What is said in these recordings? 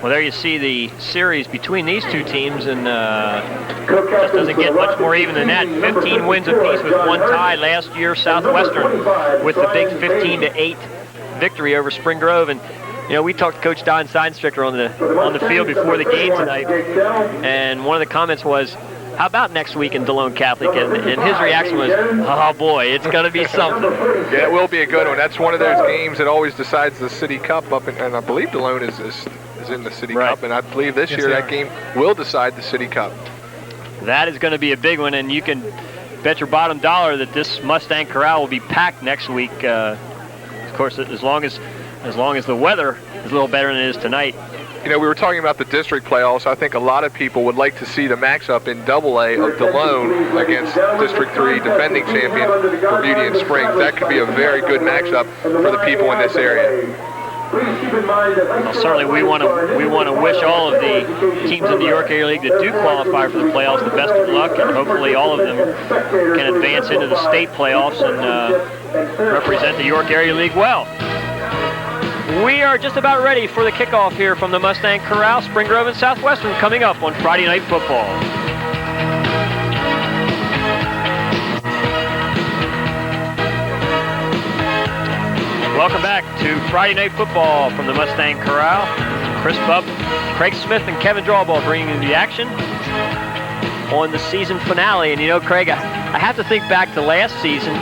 Well, there you see the series between these two teams, and just doesn't get much more even than that. 15 wins apiece with one tie last year. Southwestern with the big 15-8 victory over Spring Grove. And you know, we talked to Coach Don Seidenstricker on the field before the game tonight, and one of the comments was, how about next week in DeLone Catholic? And his reaction was, oh boy, it's going to be something. Yeah, it will be a good one. That's one of those games that always decides the City Cup up, and I believe DeLone is in the City Cup, and I believe this year that game will decide the City Cup. That is going to be a big one, and you can bet your bottom dollar that this Mustang Corral will be packed next week. Of course, as long as the weather is a little better than it is tonight. You know, we were talking about the district playoffs. I think a lot of people would like to see the matchup in AA of DeLone against District 3 defending champion Bermudian Springs. That could be a very good matchup for the people in this area. Well, certainly we want to wish all of the teams in the York Area League that do qualify for the playoffs the best of luck, and hopefully all of them can advance into the state playoffs and represent the York Area League well. We are just about ready for the kickoff here from the Mustang Corral. Spring Grove and Southwestern coming up on Friday Night Football. Welcome back to Friday Night Football from the Mustang Corral. Chris Bubb, Craig Smith, and Kevin Drawball bringing you the action on the season finale. And you know, Craig, I have to think back to last season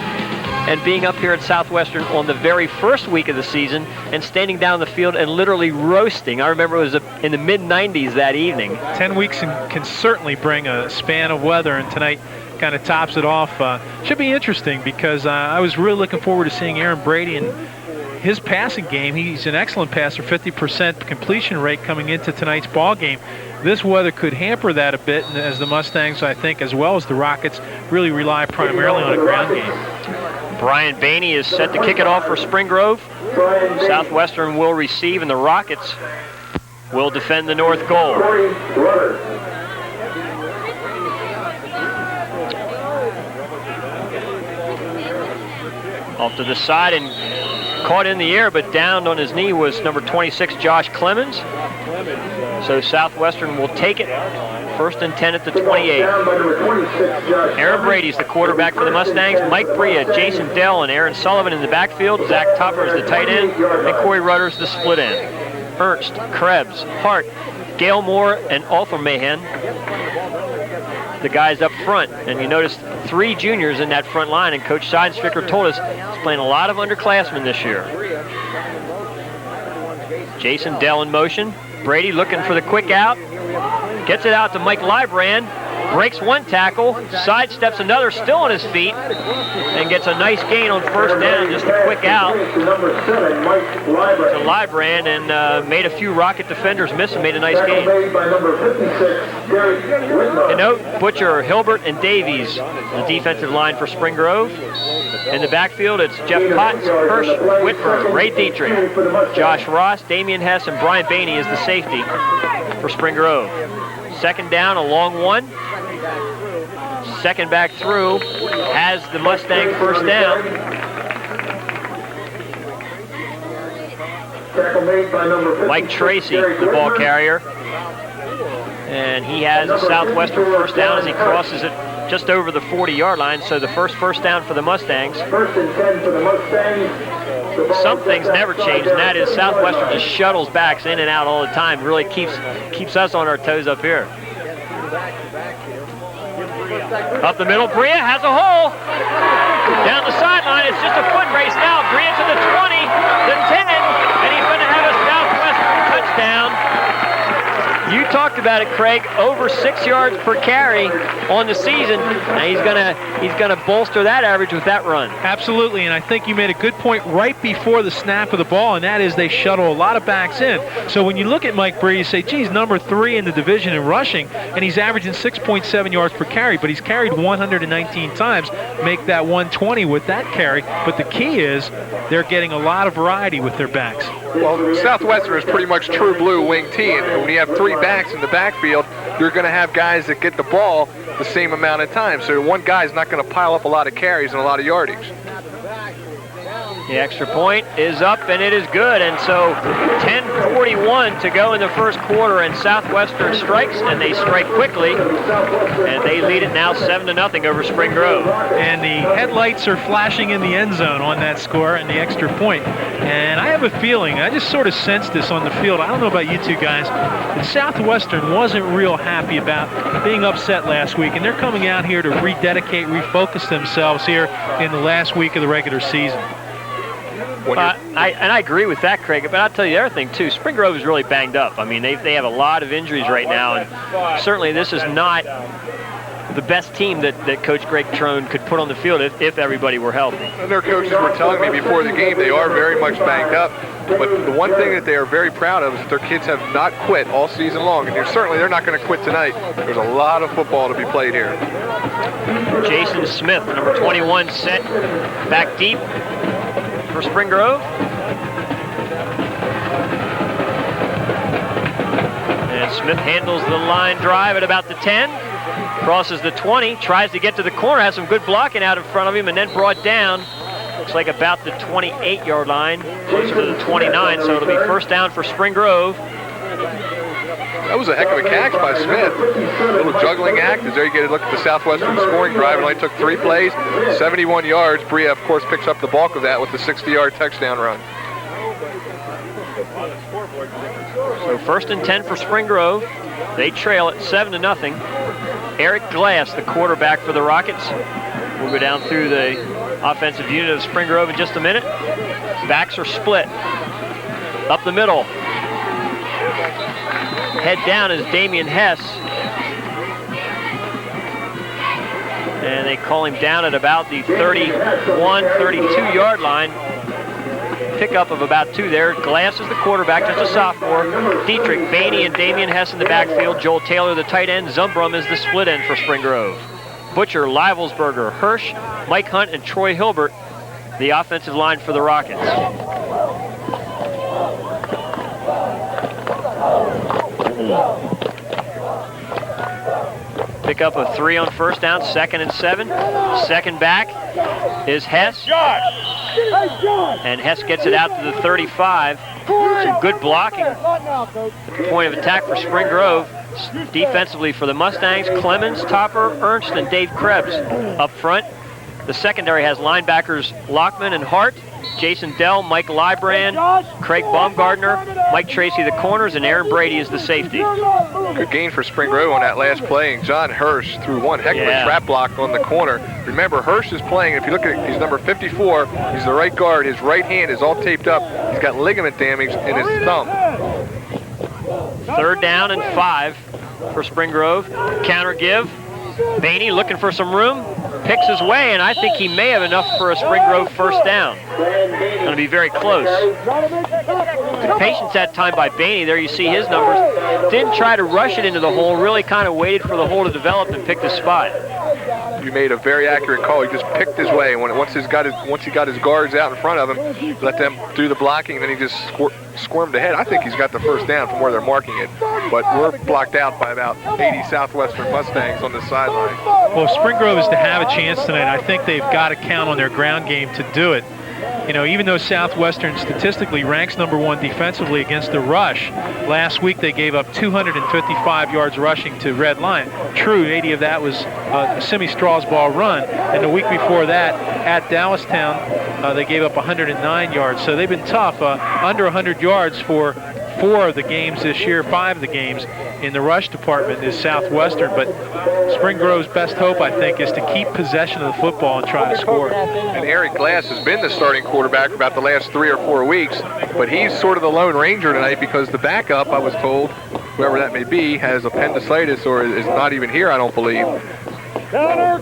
and being up here at Southwestern on the very first week of the season and standing down the field and literally roasting. I remember it was in the mid-90s that evening. 10 weeks can certainly bring a span of weather, and tonight kind of tops it off. Should be interesting because I was really looking forward to seeing Aaron Brady and his passing game. He's an excellent passer, 50% completion rate coming into tonight's ball game. This weather could hamper that a bit, and as the Mustangs, I think, as well as the Rockets, really rely primarily on a ground game. Brian Bainey is set to kick it off for Spring Grove. Southwestern will receive, and the Rockets will defend the north goal. Off to the side and caught in the air, but downed on his knee was number 26, Josh Clemens. So Southwestern will take it. 1st and 10 at the 28. Aaron Brady's the quarterback for the Mustangs. Mike Bria, Jason Dell, and Aaron Sullivan in the backfield. Zach Tupper is the tight end, and Corey Rutter's the split end. Ernst, Krebs, Hart, Gail Moore, and Arthur Mahan, the guys up front. And you notice 3 juniors in that front line, and Coach Seidenstricker told us he's playing a lot of underclassmen this year. Jason Dell in motion. Brady looking for the quick out. Gets it out to Mike Librand, breaks one tackle, sidesteps another, still on his feet, and gets a nice gain on 1st down, just a quick out to Librand, and made a few Rocket defenders miss and made a nice gain. And note, Butcher, Hilbert, and Davies, the defensive line for Spring Grove. In the backfield, it's Jeff Potts, Hirsch, Whitford, Ray Dietrich, Josh Ross, Damian Hess, and Brian Bainey is the safety for Spring Grove. 2nd down, a long one. 2nd back through, has the Mustang 1st down. Mike Tracy, the ball carrier. And he has a Southwestern 1st down as he crosses it just over the 40-yard line, so the first down for the Mustangs. 1st and 10 for the Mustangs. Some things never change, and that is Southwestern just shuttles backs in and out all the time. Really keeps us on our toes up here. Up the middle, Bria has a hole. Down the sideline, it's just a foot race now. Bria to the 20, the 10, and he's going to have a Southwestern touchdown. You talked about it, Craig. Over 6 yards per carry on the season, and he's gonna bolster that average with that run. Absolutely, and I think you made a good point right before the snap of the ball, and that is they shuttle a lot of backs in. So when you look at Mike Brady, you say, geez, number 3 in the division in rushing, and he's averaging 6.7 yards per carry, but he's carried 119 times. Make that 120 with that carry. But the key is they're getting a lot of variety with their backs. Well, Southwestern is pretty much true blue wing T, and when you have 3 backs in the backfield, you're going to have guys that get the ball the same amount of time. So one guy's not going to pile up a lot of carries and a lot of yardage. The extra point is up, and it is good. And so 10:41 to go in the first quarter, and Southwestern strikes, and they strike quickly, and they lead it now 7-0 over Spring Grove. And the headlights are flashing in the end zone on that score and the extra point. And I have a feeling, I just sort of sensed this on the field. I don't know about you two guys, but Southwestern wasn't real happy about being upset last week, and they're coming out here to rededicate, refocus themselves here in the last week of the regular season. I agree with that, Craig, but I'll tell you the other thing, too. Spring Grove is really banged up. I mean, they have a lot of injuries right now, and certainly this is not the best team that Coach Greg Trone could put on the field if everybody were healthy. And their coaches were telling me before the game they are very much banged up, but the one thing that they are very proud of is that their kids have not quit all season long, and they're not going to quit tonight. There's a lot of football to be played here. Jason Smith, number 21, set back deep for Spring Grove. And Smith handles the line drive at about the 10. Crosses the 20, tries to get to the corner, has some good blocking out in front of him, and then brought down, looks like about the 28-yard line, closer to the 29, so it'll be first down for Spring Grove. That was a heck of a catch by Smith. A little juggling act. As there you get a look at the Southwestern scoring drive. It only took 3 plays, 71 yards. Bria, of course, picks up the bulk of that with the 60-yard touchdown run. So first and 10 for Spring Grove. They trail at 7-0. Eric Glass, the quarterback for the Rockets. We'll go down through the offensive unit of Spring Grove in just a minute. Backs are split. Up the middle. Head down is Damian Hess. And they call him down at about the 31, 32-yard line. Pickup of about 2 there. Glass is the quarterback, just a sophomore. Dietrich, Bainey, and Damian Hess in the backfield. Joel Taylor, the tight end. Zumbrum is the split end for Spring Grove. Butcher, Livelsberger, Hirsch, Mike Hunt, and Troy Hilbert, the offensive line for the Rockets. Pick up a 3 on first down, 2nd and 7. Second back is Hess. And Hess gets it out to the 35. Some good blocking at the point of attack for Spring Grove. Defensively for the Mustangs, Clemens, Topper, Ernst, and Dave Krebs up front. The secondary has linebackers Lockman and Hart, Jason Dell, Mike Lybrand, Craig Baumgartner, Mike Tracy the corners, and Aaron Brady is the safety. Good gain for Spring Grove on that last play, and John Hirsch threw one heck of a trap block on the corner. Remember, Hirsch is playing, if you look at it, he's number 54, he's the right guard, his right hand is all taped up, he's got ligament damage in his thumb. 3rd down and 5 for Spring Grove. Counter give. Bainey looking for some room. Picks his way, and I think he may have enough for a Spring Grove first down. Going to be very close. Good patience that time by Bainey. There you see his numbers. Didn't try to rush it into the hole, really kind of waited for the hole to develop and picked his spot. You made a very accurate call. He just picked his way. Once he got his guards out in front of him, let them do the blocking, and then he just squirmed ahead. I think he's got the first down from where they're marking it. But we're blocked out by about 80 Southwestern Mustangs on the sideline. Well, if Spring Grove is to have a chance tonight, I think they've got to count on their ground game to do it. You know, even though Southwestern statistically ranks number 1 defensively against the rush, last week they gave up 255 yards rushing to Red Lion. True, 80 of that was a Simi Strawsball run, and the week before that at Dallastown, they gave up 109 yards. So they've been tough, under 100 yards for 4 of the games this year. 5 of the games in the rush department is Southwestern, but Spring Grove's best hope, I think, is to keep possession of the football and try to score. And Eric Glass has been the starting quarterback for about the last 3 or 4 weeks, but he's sort of the lone ranger tonight because the backup, I was told, whoever that may be, has appendicitis or is not even here, I don't believe. Counter!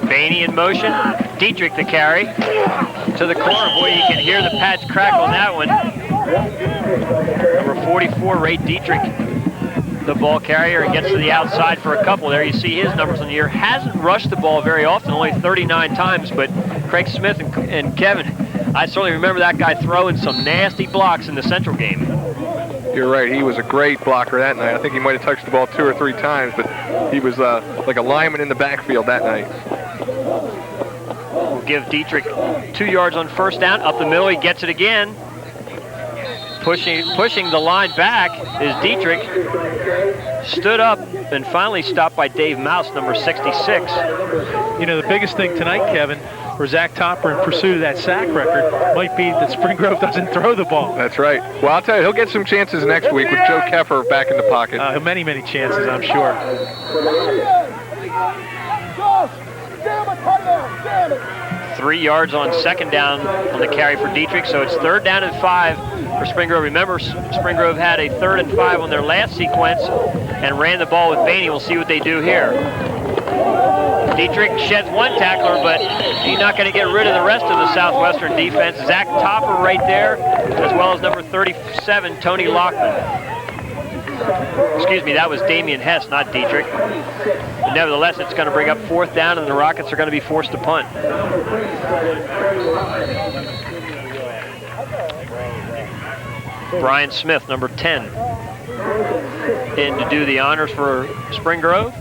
Bainey in motion. Dietrich the carry to the corner. Boy, you can hear the pads crack on that one. Number 44, Ray Dietrich, the ball carrier, and gets to the outside for a couple. There you see his numbers on the year. Hasn't rushed the ball very often, only 39 times, but Craig Smith and Kevin, I certainly remember that guy throwing some nasty blocks in the Central game. You're right, he was a great blocker that night. I think he might have touched the ball 2 or 3 times, but he was like a lineman in the backfield that night. give Dietrich 2 yards on first down. Up the middle, he gets it again. Pushing the line back is Dietrich. Stood up and finally stopped by Dave Mouse, number 66. You know, the biggest thing tonight, Kevin, for Zach Topper in pursuit of that sack record might be that Spring Grove doesn't throw the ball. That's right. Well, I'll tell you, he'll get some chances next week with Joe Keffer back in the pocket. Many, many chances, I'm sure. 3 yards on second down on the carry for Dietrich, so it's 3rd down and 5 for Spring Grove. Remember, Spring Grove had a 3rd and 5 on their last sequence and ran the ball with Bainey. We'll see what they do here. Dietrich sheds one tackler, but he's not going to get rid of the rest of the Southwestern defense. Zach Topper right there, as well as number 37, Tony Lockman. Excuse me, that was Damian Hess, not Dietrich. But nevertheless, it's going to bring up 4th down, and the Rockets are going to be forced to punt. Brian Smith, number 10, in to do the honors for Spring Grove.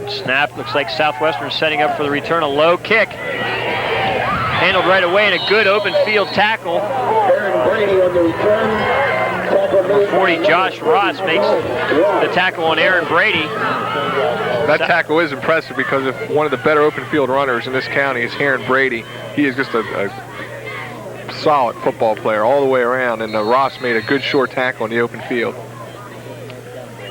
Snap, looks like Southwestern setting up for the return. A low kick. Handled right away, and a good open field tackle. Number 40, Josh Ross, makes the tackle on Aaron Brady. That tackle is impressive because if one of the better open field runners in this county is Aaron Brady, he is just a solid football player all the way around, and Ross made a good short tackle in the open field.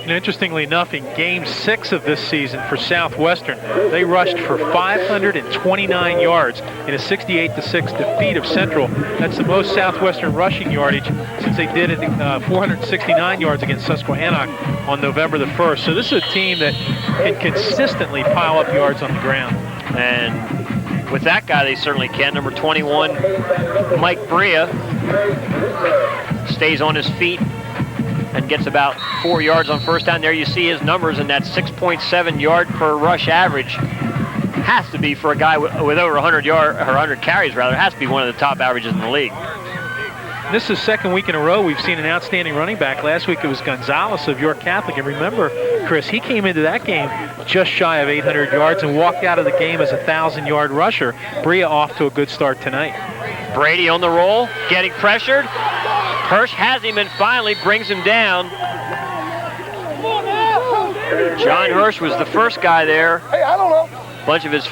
And interestingly enough, in Game 6 of this season for Southwestern, they rushed for 529 yards in a 68-6 defeat of Central. That's the most Southwestern rushing yardage since they did it 469 yards against Susquehannock on November the 1st. So this is a team that can consistently pile up yards on the ground. And with that guy, they certainly can. Number 21, Mike Bria, stays on his feet and gets about 4 yards on first down. There you see his numbers, and that 6.7 yard per rush average has to be, for a guy with over 100 carries, has to be one of the top averages in the league. This is the second week in a row we've seen an outstanding running back. Last week it was Gonzalez of York Catholic, and remember, Chris, he came into that game just shy of 800 yards and walked out of the game as a 1,000-yard rusher. Bria off to a good start tonight. Brady on the roll, getting pressured. Hirsch has him and finally brings him down. John Hirsch was the first guy there. Hey, I don't know. A bunch of his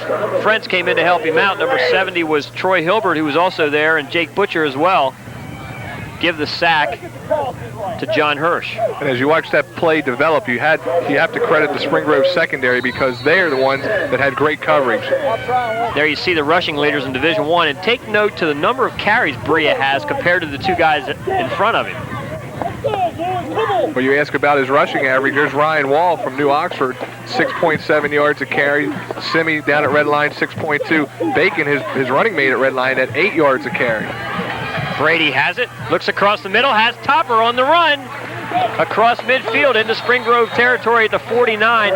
friends came in to help him out. Number 70 was Troy Hilbert, who was also there, and Jake Butcher as well. Give the sack to John Hirsch. And as you watch that play develop, you have to credit the Spring Grove secondary because they're the ones that had great coverage. There you see the rushing leaders in Division I, and take note to the number of carries Bria has compared to the two guys in front of him. When you ask about his rushing average, there's Ryan Wall from New Oxford, 6.7 yards a carry. Simi down at red line, 6.2. Bacon, his running mate at red line, at 8 yards a carry. Brady has it, looks across the middle, has Topper on the run. Across midfield into Spring Grove territory at the 49.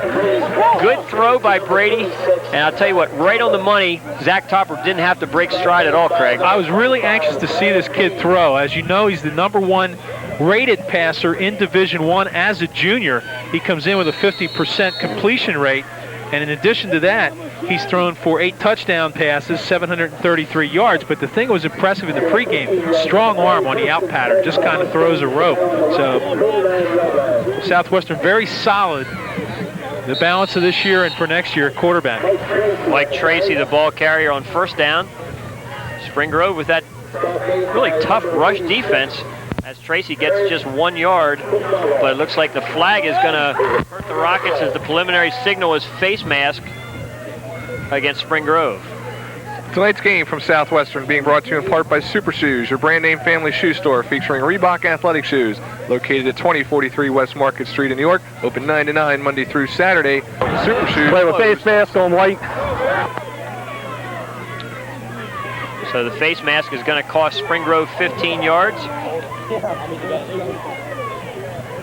Good throw by Brady. And I'll tell you what, right on the money, Zach Topper didn't have to break stride at all, Craig. I was really anxious to see this kid throw. As you know, he's the #1 rated passer in Division I as a junior. He comes in with a 50% completion rate. And in addition to that, he's thrown for 8 touchdown passes, 733 yards. But the thing that was impressive in the pregame, strong arm on the out pattern, just kind of throws a rope. So Southwestern very solid. The balance of this year and for next year, quarterback. Mike Tracy, the ball carrier on first down. Spring Grove with that really tough rush defense, as Tracy gets just 1 yard, but it looks like the flag is going to hurt the Rockets as the preliminary signal is face mask against Spring Grove. Tonight's game from Southwestern being brought to you in part by Super Shoes, your brand name family shoe store featuring Reebok athletic shoes, located at 2043 West Market Street in New York, open 9 to 9 Monday through Saturday. Super Shoes. Play with face mask on white. So the face mask is going to cost Spring Grove 15 yards.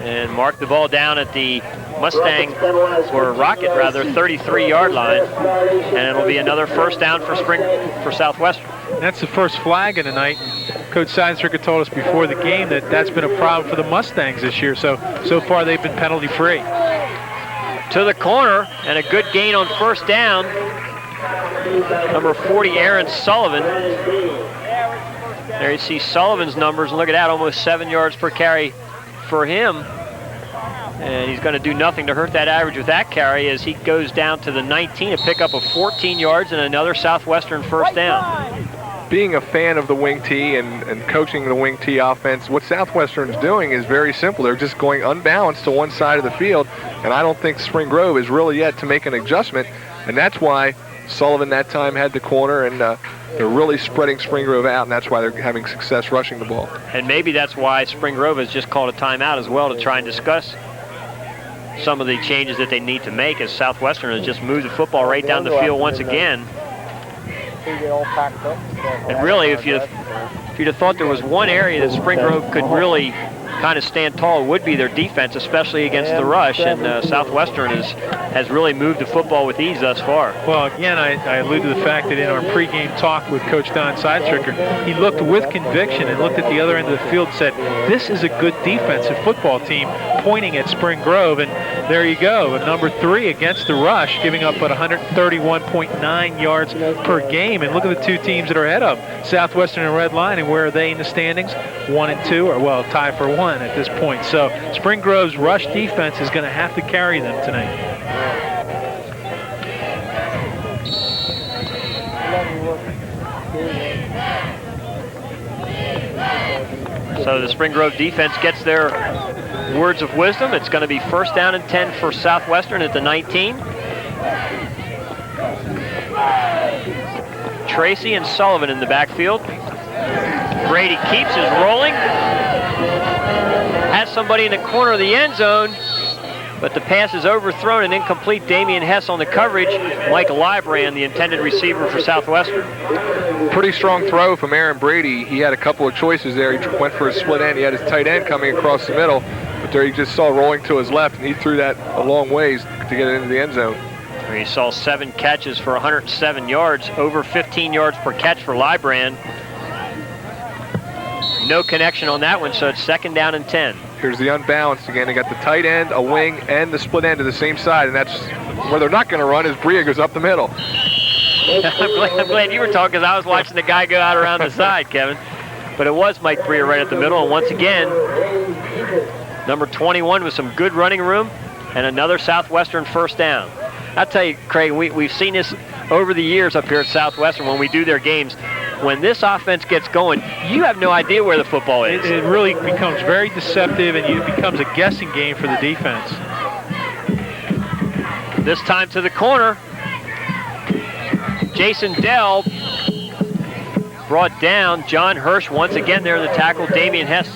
And mark the ball down at the Mustang, or Rocket rather, 33-yard line, and it'll be another first down for Southwestern. That's the first flag of the night. Coach Seidenstricker told us before the game that that's been a problem for the Mustangs this year. So far they've been penalty free. To the corner, and a good gain on first down. Number 40, Aaron Sullivan. There you see Sullivan's numbers, and look at that, almost 7 yards per carry for him. And he's going to do nothing to hurt that average with that carry as he goes down to the 19, a pickup of 14 yards and another Southwestern first down. Being a fan of the wing T and coaching the wing T offense, what Southwestern's doing is very simple. They're just going unbalanced to one side of the field, and I don't think Spring Grove is really yet to make an adjustment, and that's why Sullivan that time had the corner, and they're really spreading Spring Grove out, and that's why they're having success rushing the ball. And maybe that's why Spring Grove has just called a timeout as well to try and discuss some of the changes that they need to make, as Southwestern has just moved the football right down the field once again. And really, if you'd have thought there was one area that Spring Grove could really kind of stand tall, it would be their defense, especially against the rush, and Southwestern has really moved the football with ease thus far. Well, again, I allude to the fact that in our pregame talk with Coach Don Seidenstricker, he looked with conviction and looked at the other end of the field and said, this is a good defensive football team, pointing at Spring Grove, and there you go, number 3 against the rush, giving up at 131.9 yards per game. And look at the two teams that are ahead of them, Southwestern and Red Line, and where are they in the standings? 1 and 2, or well, tie for 1 at this point. So Spring Grove's rush defense is going to have to carry them tonight. So the Spring Grove defense gets their words of wisdom. It's going to be first down and 10 for Southwestern at the 19. Tracy and Sullivan in the backfield. Brady keeps his rolling. Has somebody in the corner of the end zone, but the pass is overthrown and incomplete. Damian Hess on the coverage. Mike Librand, the intended receiver for Southwestern. Pretty strong throw from Aaron Brady. He had a couple of choices there. He went for a split end. He had his tight end coming across the middle, but there he just saw rolling to his left, and he threw that a long ways to get it into the end zone. He saw 7 catches for 107 yards, over 15 yards per catch for Librand. No connection on that one, so it's second down and 10. Here's the unbalanced again. They got the tight end, a wing, and the split end to the same side, and that's where they're not going to run as Bria goes up the middle. I'm glad you were talking, because I was watching the guy go out around the side, Kevin. But it was Mike Bria right at the middle, and once again, number 21 with some good running room, and another Southwestern first down. I'll tell you, Craig, we've seen this over the years up here at Southwestern when we do their games. When this offense gets going, you have no idea where the football is. It really becomes very deceptive, and it becomes a guessing game for the defense. This time to the corner. Jason Dell brought down. John Hirsch once again there to tackle. Damian Hess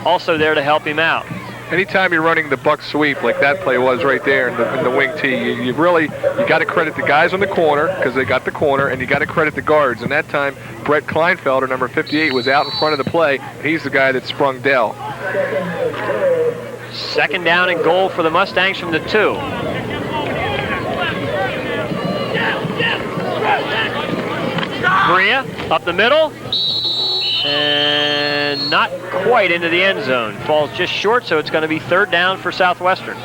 also there to help him out. Anytime you're running the buck sweep like that play was right there in the wing T, you got to credit the guys on the corner because they got the corner, and you got to credit the guards. And that time, Brett Kleinfelder, number 58, was out in front of the play. He's the guy that sprung Dell. Second down and goal for the Mustangs from the 2. Bria up the middle. And not quite into the end zone. Falls just short, so it's going to be third down for Southwestern.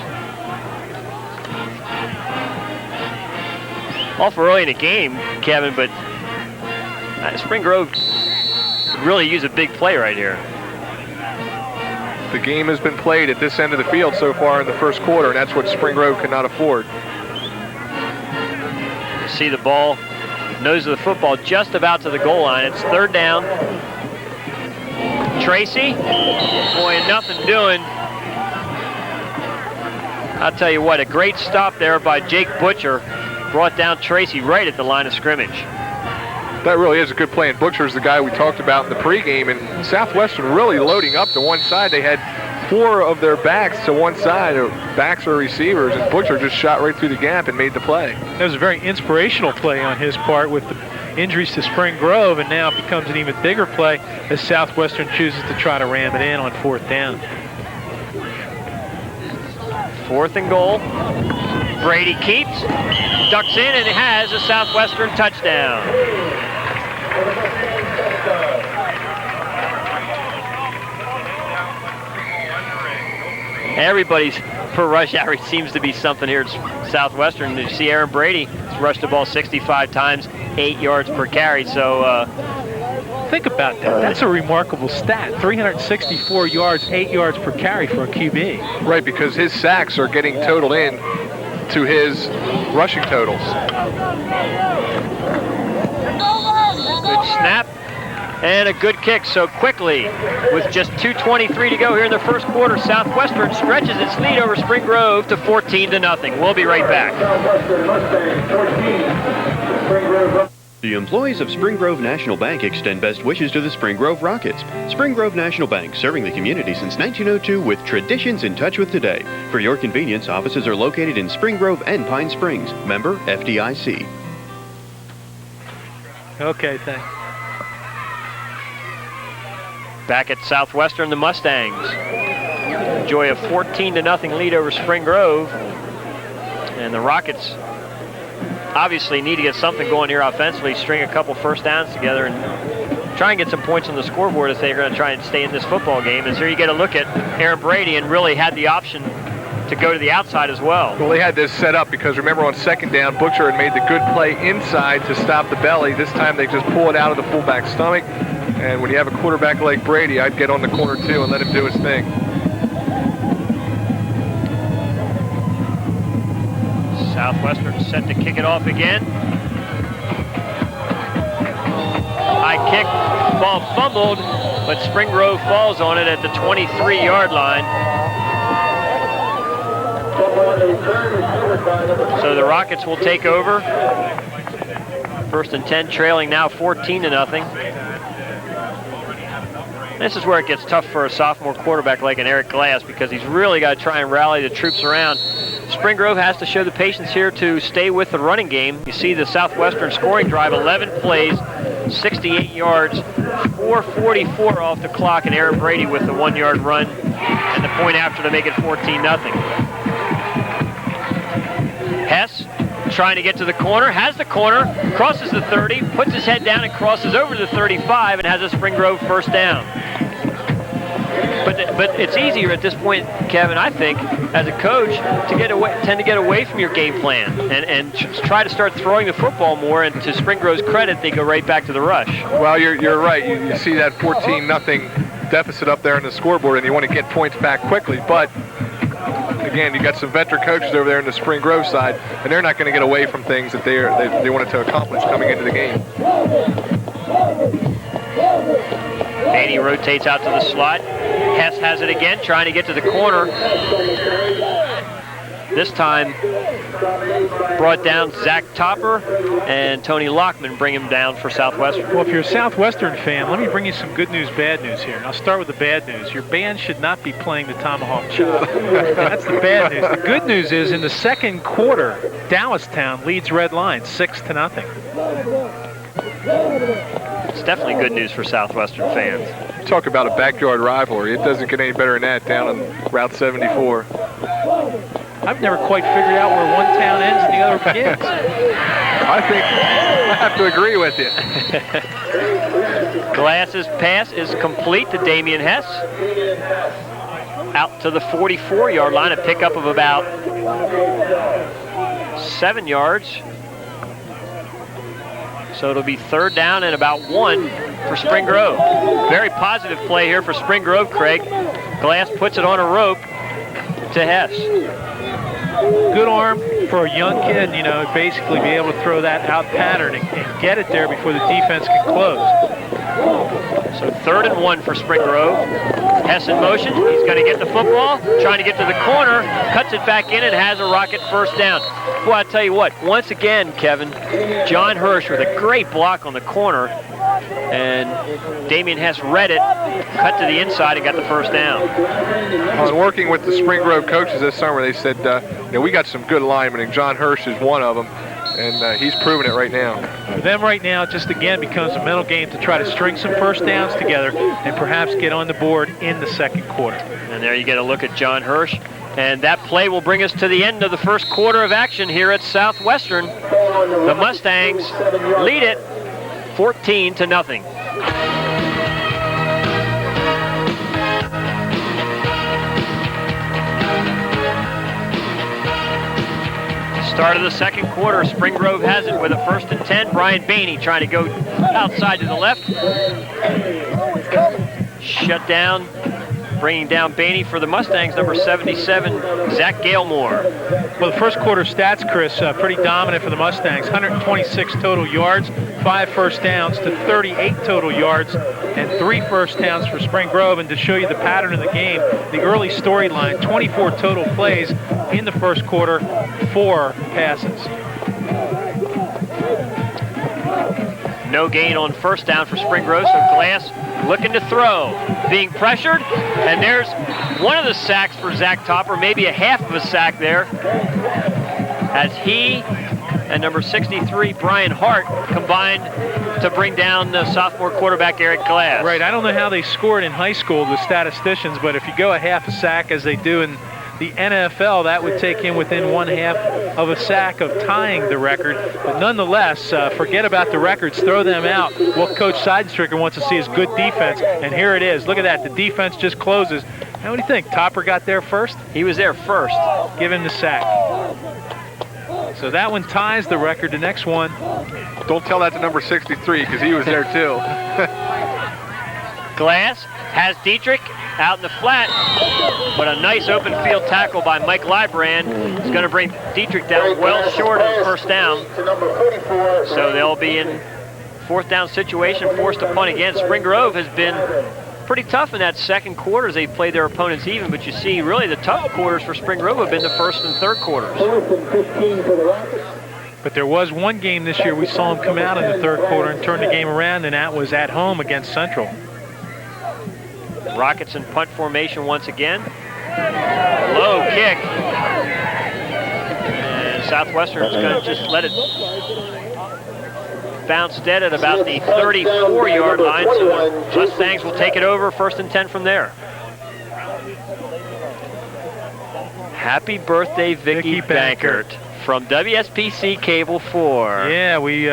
Awful early in the game, Kevin, but Spring Grove could really use a big play right here. The game has been played at this end of the field so far in the first quarter, and that's what Spring Grove cannot afford. You see the ball, nose of the football, just about to the goal line. It's third down. Tracy, boy, nothing doing. I'll tell you what, a great stop there by Jake Butcher brought down Tracy right at the line of scrimmage. That really is a good play, and Butcher's the guy we talked about in the pregame, and Southwestern really loading up to one side. They had 4 of their backs to one side, or backs or receivers, and Butcher just shot right through the gap and made the play. That was a very inspirational play on his part with the injuries to Spring Grove, and now it becomes an even bigger play as Southwestern chooses to try to ram it in on fourth down. 4th and goal. Brady keeps, ducks in, and has a Southwestern touchdown. Everybody's per rush average seems to be something here at Southwestern. You see Aaron Brady has rushed the ball 65 times, 8 yards per carry. So think about that. That's a remarkable stat. 364 yards, 8 yards per carry for a QB. Right, because his sacks are getting totaled in to his rushing totals. Good snap. And a good kick. So quickly, with just 2:23 to go here in the first quarter, Southwestern stretches its lead over Spring Grove to 14-0. We'll be right back. The employees of Spring Grove National Bank extend best wishes to the Spring Grove Rockets. Spring Grove National Bank, serving the community since 1902 with traditions in touch with today. For your convenience, offices are located in Spring Grove and Pine Springs. Member FDIC. Okay, thanks. Back at Southwestern, the Mustangs enjoy a 14-0 lead over Spring Grove. And the Rockets obviously need to get something going here offensively, string a couple first downs together and try and get some points on the scoreboard if they're going to try and stay in this football game. And so you get a look at Aaron Brady, and really had the option to go to the outside as well. Well, they had this set up because remember on 2nd down, Butcher had made the good play inside to stop the belly. This time they just pull it out of the fullback's stomach. And when you have a quarterback like Brady, I'd get on the corner too and let him do his thing. Southwestern set to kick it off again. High kick, ball fumbled, but Spring Grove falls on it at the 23-yard line. So the Rockets will take over. 1st and 10, trailing now 14-0. This is where it gets tough for a sophomore quarterback like an Eric Glass, because he's really got to try and rally the troops around. Spring Grove has to show the patience here to stay with the running game. You see the Southwestern scoring drive, 11 plays, 68 yards, 4:44 off the clock, and Aaron Brady with the 1-yard run and the point after to make it 14-0. Hess trying to get to the corner, has the corner, crosses the 30, puts his head down and crosses over to the 35 and has a Spring Grove first down. But it's easier at this point, Kevin, I think, as a coach, to tend to get away from your game plan and try to start throwing the football more. And to Spring Grove's credit, they go right back to the rush. Well, you're right. You see that 14-0 deficit up there on the scoreboard, and you want to get points back quickly. But again, you got some veteran coaches over there in the Spring Grove side, and they're not going to get away from things that they wanted to accomplish coming into the game. Beatty rotates out to the slot. Hess has it again, trying to get to the corner. This time brought down Zach Topper, and Tony Lockman bring him down for Southwestern. Well, if you're a Southwestern fan, let me bring you some good news, bad news here. And I'll start with the bad news. Your band should not be playing the Tomahawk Chop. That's the bad news. The good news is in the 2nd quarter, Dallastown leads Red Line 6-0. It's definitely good news for Southwestern fans. Talk about a backyard rivalry. It doesn't get any better than that down on Route 74. I've never quite figured out where one town ends and the other begins. I think I have to agree with you. Glass's pass is complete to Damian Hess. Out to the 44-yard line, a pickup of about 7 yards. So it'll be 3rd down and about 1 for Spring Grove. Very positive play here for Spring Grove, Craig. Glass puts it on a rope to Hess. Good arm for a young kid, basically be able to throw that out pattern and get it there before the defense can close. So 3rd and 1 for Spring Grove. Hess in motion. He's going to get the football, trying to get to the corner, cuts it back in and has a Rocket first down. Boy, I tell you what, once again, Kevin, John Hirsch with a great block on the corner, and Damian Hess read it, cut to the inside and got the first down. I was working with the Spring Grove coaches this summer. They said, we got some good linemen, and John Hirsch is one of them, and he's proving it right now. For them right now, just again becomes a mental game to try to string some first downs together and perhaps get on the board in the 2nd quarter. And there you get a look at John Hirsch. And that play will bring us to the end of the first quarter of action here at Southwestern. The Mustangs lead it 14-0. Start of the second quarter, Spring Grove has it with a 1st and 10. Brian Bainey trying to go outside to the left. Shut down, bringing down Bainey for the Mustangs, number 77, Zach Galemore. Well, the first quarter stats, Chris, pretty dominant for the Mustangs. 126 total yards, 5 first downs to 38 total yards, and 3 first downs for Spring Grove. And to show you the pattern of the game, the early storyline, 24 total plays in the first quarter, 4 passes. No gain on first down for Spring Grove, so Glass looking to throw, being pressured, and there's one of the sacks for Zach Topper, maybe a half of a sack there, as he and number 63, Brian Hart, combined to bring down the sophomore quarterback, Eric Glass. Right, I don't know how they scored in high school, the statisticians, but if you go a half a sack as they do in the NFL, that would take him within 1/2 of a sack of tying the record. But nonetheless, forget about the records, throw them out. What Coach Seidenstricker wants to see is good defense, and here it is. Look at that, the defense just closes. How do you think? Topper got there first? He was there first. Give him the sack. So that one ties the record. The next one. Don't tell that to number 63, because he was there too. Glass has Dietrich out in the flat, but a nice open field tackle by Mike Librand is going to bring Dietrich down well short of the first down. So they'll be in 4th down situation, forced to punt again. Spring Grove has been pretty tough in that second quarter as they played their opponents even, but you see really the tough quarters for Spring Grove have been the 1st and 3rd quarters. But there was one game this year we saw them come out in the 3rd quarter and turn the game around, and that was at home against Central. Rockets in punt formation once again. Low kick. And Southwestern's going to just let it bounce dead at about the 34-yard line. So the Mustangs will take it over, 1st and 10 from there. Happy birthday, Vicky Bankert from WSPC Cable 4. Yeah, we...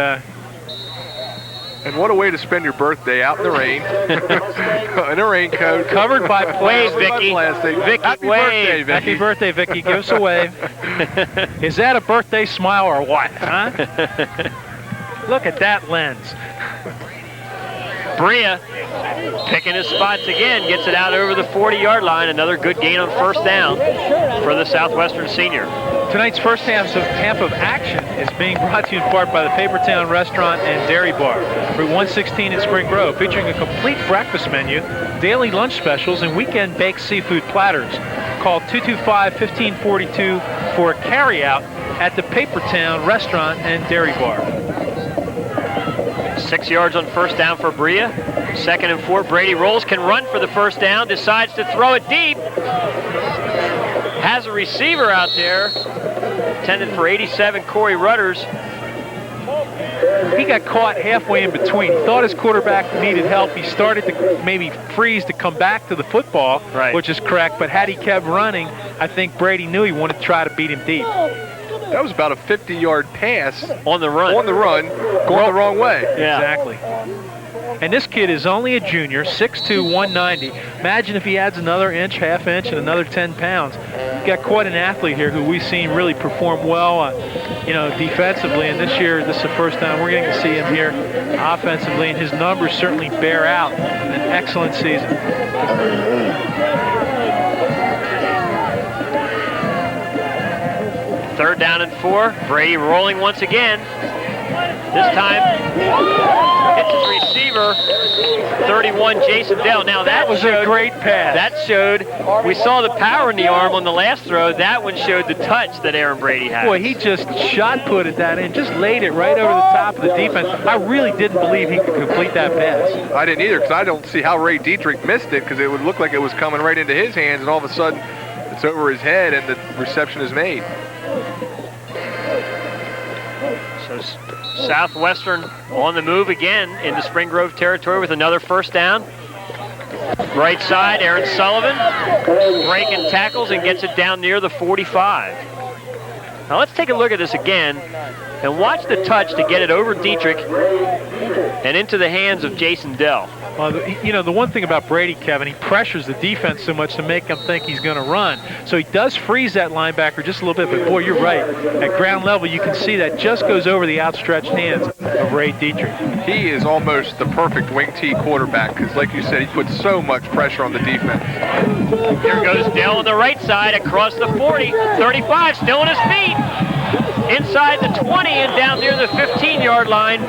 And what a way to spend your birthday, out in the rain, in a raincoat. Covered by wave, Vicky. Vicky, Happy wave. birthday, Vicky. Happy birthday, Vicky. Give us a wave. Is that a birthday smile or what, huh? Look at that lens. Bria picking his spots again, gets it out over the 40-yard line. Another good gain on 1st down for the Southwestern senior. Tonight's first half of action is being brought to you in part by the Papertown Restaurant and Dairy Bar, Route 116 in Spring Grove, featuring a complete breakfast menu, daily lunch specials, and weekend baked seafood platters. Call 225-1542 for a carryout at the Papertown Restaurant and Dairy Bar. 6 yards on 1st down for Bria. 2nd and 4. Brady rolls, can run for the 1st down, decides to throw it deep. Has a receiver out there. Intended for 87, Corey Rudders. He got caught halfway in between. He thought his quarterback needed help. He started to maybe freeze to come back to the football, right, which is correct. But had he kept running, I think Brady knew he wanted to try to beat him deep. That was about a 50-yard pass on the run. Going the wrong way. Yeah. Exactly. And this kid is only a junior, 6'2", 190. Imagine if he adds another inch, half inch, and another 10 pounds. You've got quite an athlete here who we've seen really perform well, defensively. And this year, this is the first time we're getting to see him here offensively, and his numbers certainly bear out an excellent season. 3rd down and 4. Brady rolling once again. This time, hits his receiver, 31, Jason Dell. Now that was a great pass. That showed, we saw the power in the arm on the last throw. That one showed the touch that Aaron Brady had. Boy, he just shot-putted that in, just laid it right over the top of the defense. I really didn't believe he could complete that pass. I didn't either, because I don't see how Ray Dietrich missed it, because it would look like it was coming right into his hands, and all of a sudden it's over his head and the reception is made. So Southwestern on the move again into Spring Grove territory with another 1st down. Right side, Aaron Sullivan breaking tackles and gets it down near the 45. Now let's take a look at this again and watch the touch to get it over Dietrich and into the hands of Jason Dell. Well, you know, the one thing about Brady, Kevin, he pressures the defense so much to make him think he's going to run. So he does freeze that linebacker just a little bit, but boy, you're right. At ground level, you can see that just goes over the outstretched hands of Ray Dietrich. He is almost the perfect wing T quarterback because, like you said, he puts so much pressure on the defense. Here goes Dell on the right side across the 40, 35, still on his feet. Inside the 20 and down near the 15-yard line.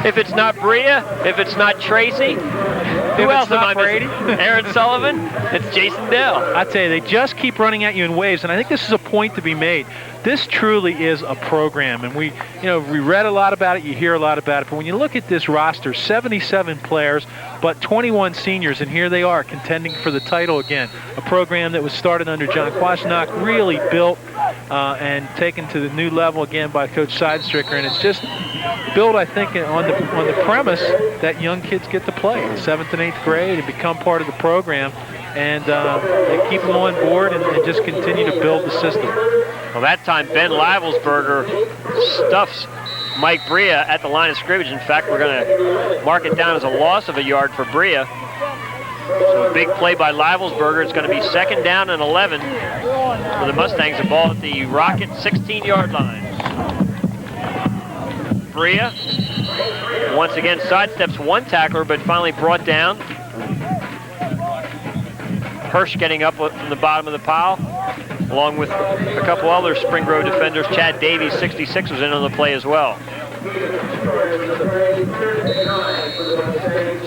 If it's not Bria, if it's not Tracy, who else am I missing? Aaron Sullivan, it's Jason Dell. I tell you, they just keep running at you in waves, and I think this is a point to be made. This truly is a program, and we read a lot about it, you hear a lot about it, but when you look at this roster, 77 players, but 21 seniors, and here they are contending for the title again. A program that was started under John Kwasniok, really built and taken to the new level again by Coach Seidenstricker, and it's just built, I think, on the premise that young kids get to play in 7th and 8th grade and become part of the program, and they keep them on board and just continue to build the system. Well, that time Ben Livelsberger stuffs Mike Bria at the line of scrimmage. In fact, we're going to mark it down as a loss of a yard for Bria. So a big play by Livelsberger. It's going to be 2nd down and 11 for the Mustangs. The ball at the Rocket 16-yard line. Bria once again sidesteps one tackler, but finally brought down. Hirsch getting up from the bottom of the pile, along with a couple other Spring Grove defenders. Chad Davies, 66, was in on the play as well.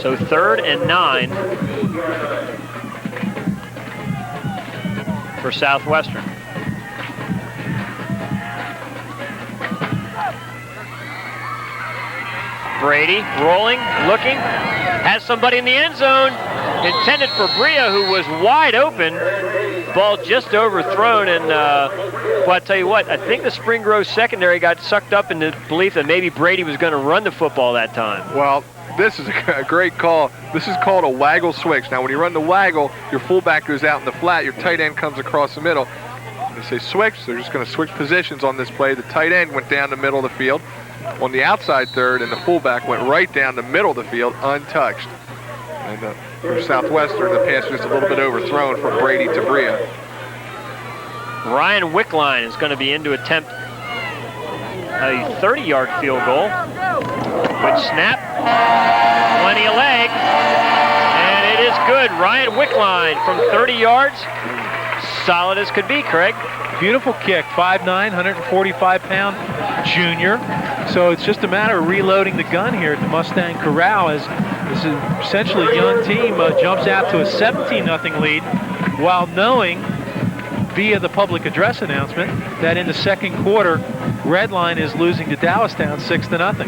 So 3rd and 9 for Southwestern. Brady rolling, looking, has somebody in the end zone. Intended for Bria, who was wide open. Ball just overthrown, and well, I tell you what, I think the Spring Grove secondary got sucked up in the belief that maybe Brady was going to run the football that time. Well, this is a great call. This is called a waggle switch. Now, when you run the waggle, your fullback goes out in the flat, your tight end comes across the middle. They say switch, they're just going to switch positions on this play. The tight end went down the middle of the field on the outside third, and the fullback went right down the middle of the field untouched. And for Southwestern, the pass was a little bit overthrown from Brady to Bria. Ryan Wickline is going to be in to attempt a 30-yard field goal. Good snap, plenty of leg, and it is good. Ryan Wickline from 30 yards, solid as could be, Craig. Beautiful kick, 5'9", 145-pound junior. So it's just a matter of reloading the gun here at the Mustang Corral as this is essentially a young team jumps out to a 17-0 lead while knowing via the public address announcement that in the second quarter, Redline is losing to Dallastown 6-0.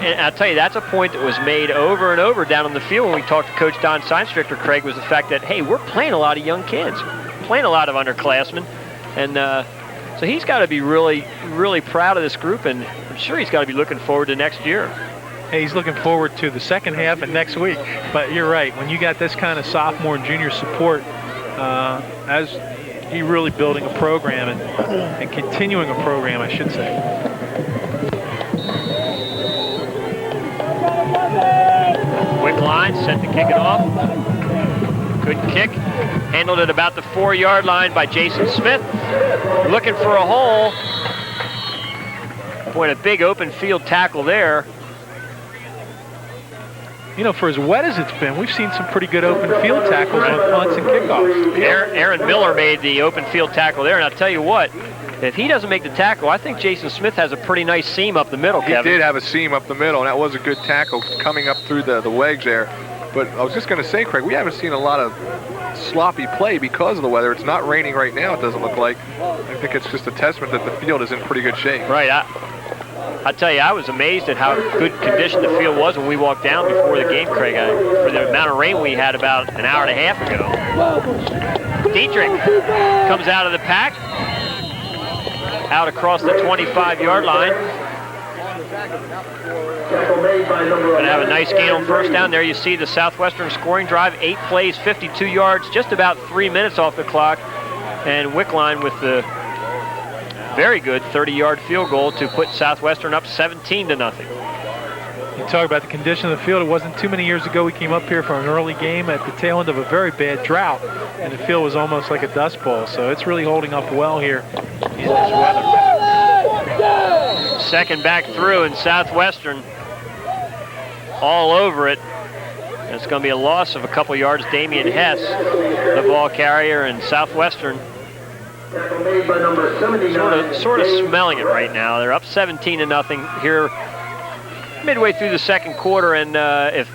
And I'll tell you, that's a point that was made over and over down on the field when we talked to Coach Don Seidenstricker, Craig, was the fact that, hey, we're playing a lot of young kids, playing a lot of underclassmen. And so he's got to be really, really proud of this group, and I'm sure he's got to be looking forward to next year. Hey, he's looking forward to the second half and next week. But you're right, when you got this kind of sophomore and junior support, as he really building a program and continuing a program, I should say. Quick line, set to kick it off. Good kick. Handled at about the 4-yard line by Jason Smith. Looking for a hole. Boy, a big open field tackle there. You know, for as wet as it's been, we've seen some pretty good open field tackles on punts and kickoffs. Aaron Miller made the open field tackle there, and I'll tell you what, if he doesn't make the tackle, I think Jason Smith has a pretty nice seam up the middle, Kevin. He did have a seam up the middle, and that was a good tackle coming up through the legs there. But I was just going to say, Craig, we haven't seen a lot of sloppy play because of the weather. It's not raining right now, it doesn't look like. I think it's just a testament that the field is in pretty good shape. Right. I tell you, I was amazed at how good condition the field was when we walked down before the game, Craig, for the amount of rain we had about an hour and a half ago. Dietrich comes out of the pack, out across the 25-yard line. Going to have a nice gain on first down. There you see the Southwestern scoring drive. 8 plays, 52 yards, just about 3 minutes off the clock. And Wickline with the very good 30-yard field goal to put Southwestern up 17-0. You talk about the condition of the field. It wasn't too many years ago we came up here for an early game at the tail end of a very bad drought, and the field was almost like a dust bowl. So it's really holding up well here in this weather. Second back through, and Southwestern all over it. And it's going to be a loss of a couple yards. Damian Hess, the ball carrier, and Southwestern sort of smelling it right now. They're up 17-0 here midway through the second quarter, and if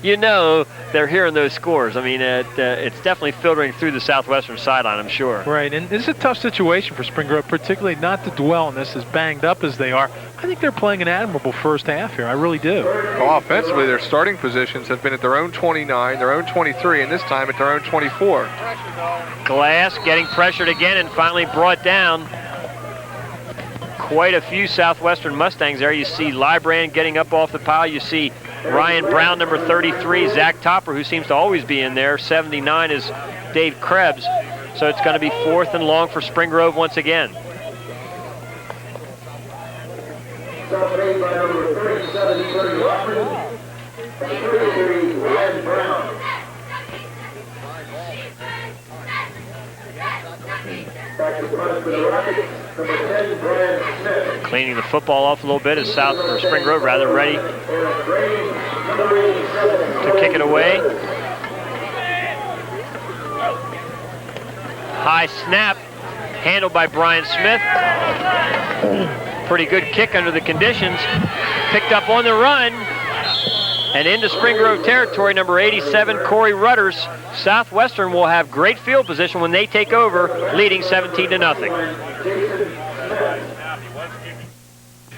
you know they're hearing those scores. I mean, it's definitely filtering through the Southwestern sideline, I'm sure. Right, and this is a tough situation for Spring Grove, particularly not to dwell on this as banged up as they are. I think they're playing an admirable first half here. I really do. Well, offensively, their starting positions have been at their own 29, their own 23, and this time at their own 24. Glass getting pressured again and finally brought down. Quite a few Southwestern Mustangs there. You see Lybrand getting up off the pile. You see Ryan Brown, number 33, Zach Topper, who seems to always be in there. 79 is Dave Krebs. So it's going to be 4th and long for Spring Grove once again. Cleaning the football off a little bit as Spring Grove ready to kick it away. High snap, handled by Brian Smith. Pretty good kick under the conditions. Picked up on the run. And into Spring Grove territory, number 87, Corey Rudders. Southwestern will have great field position when they take over, leading 17-0.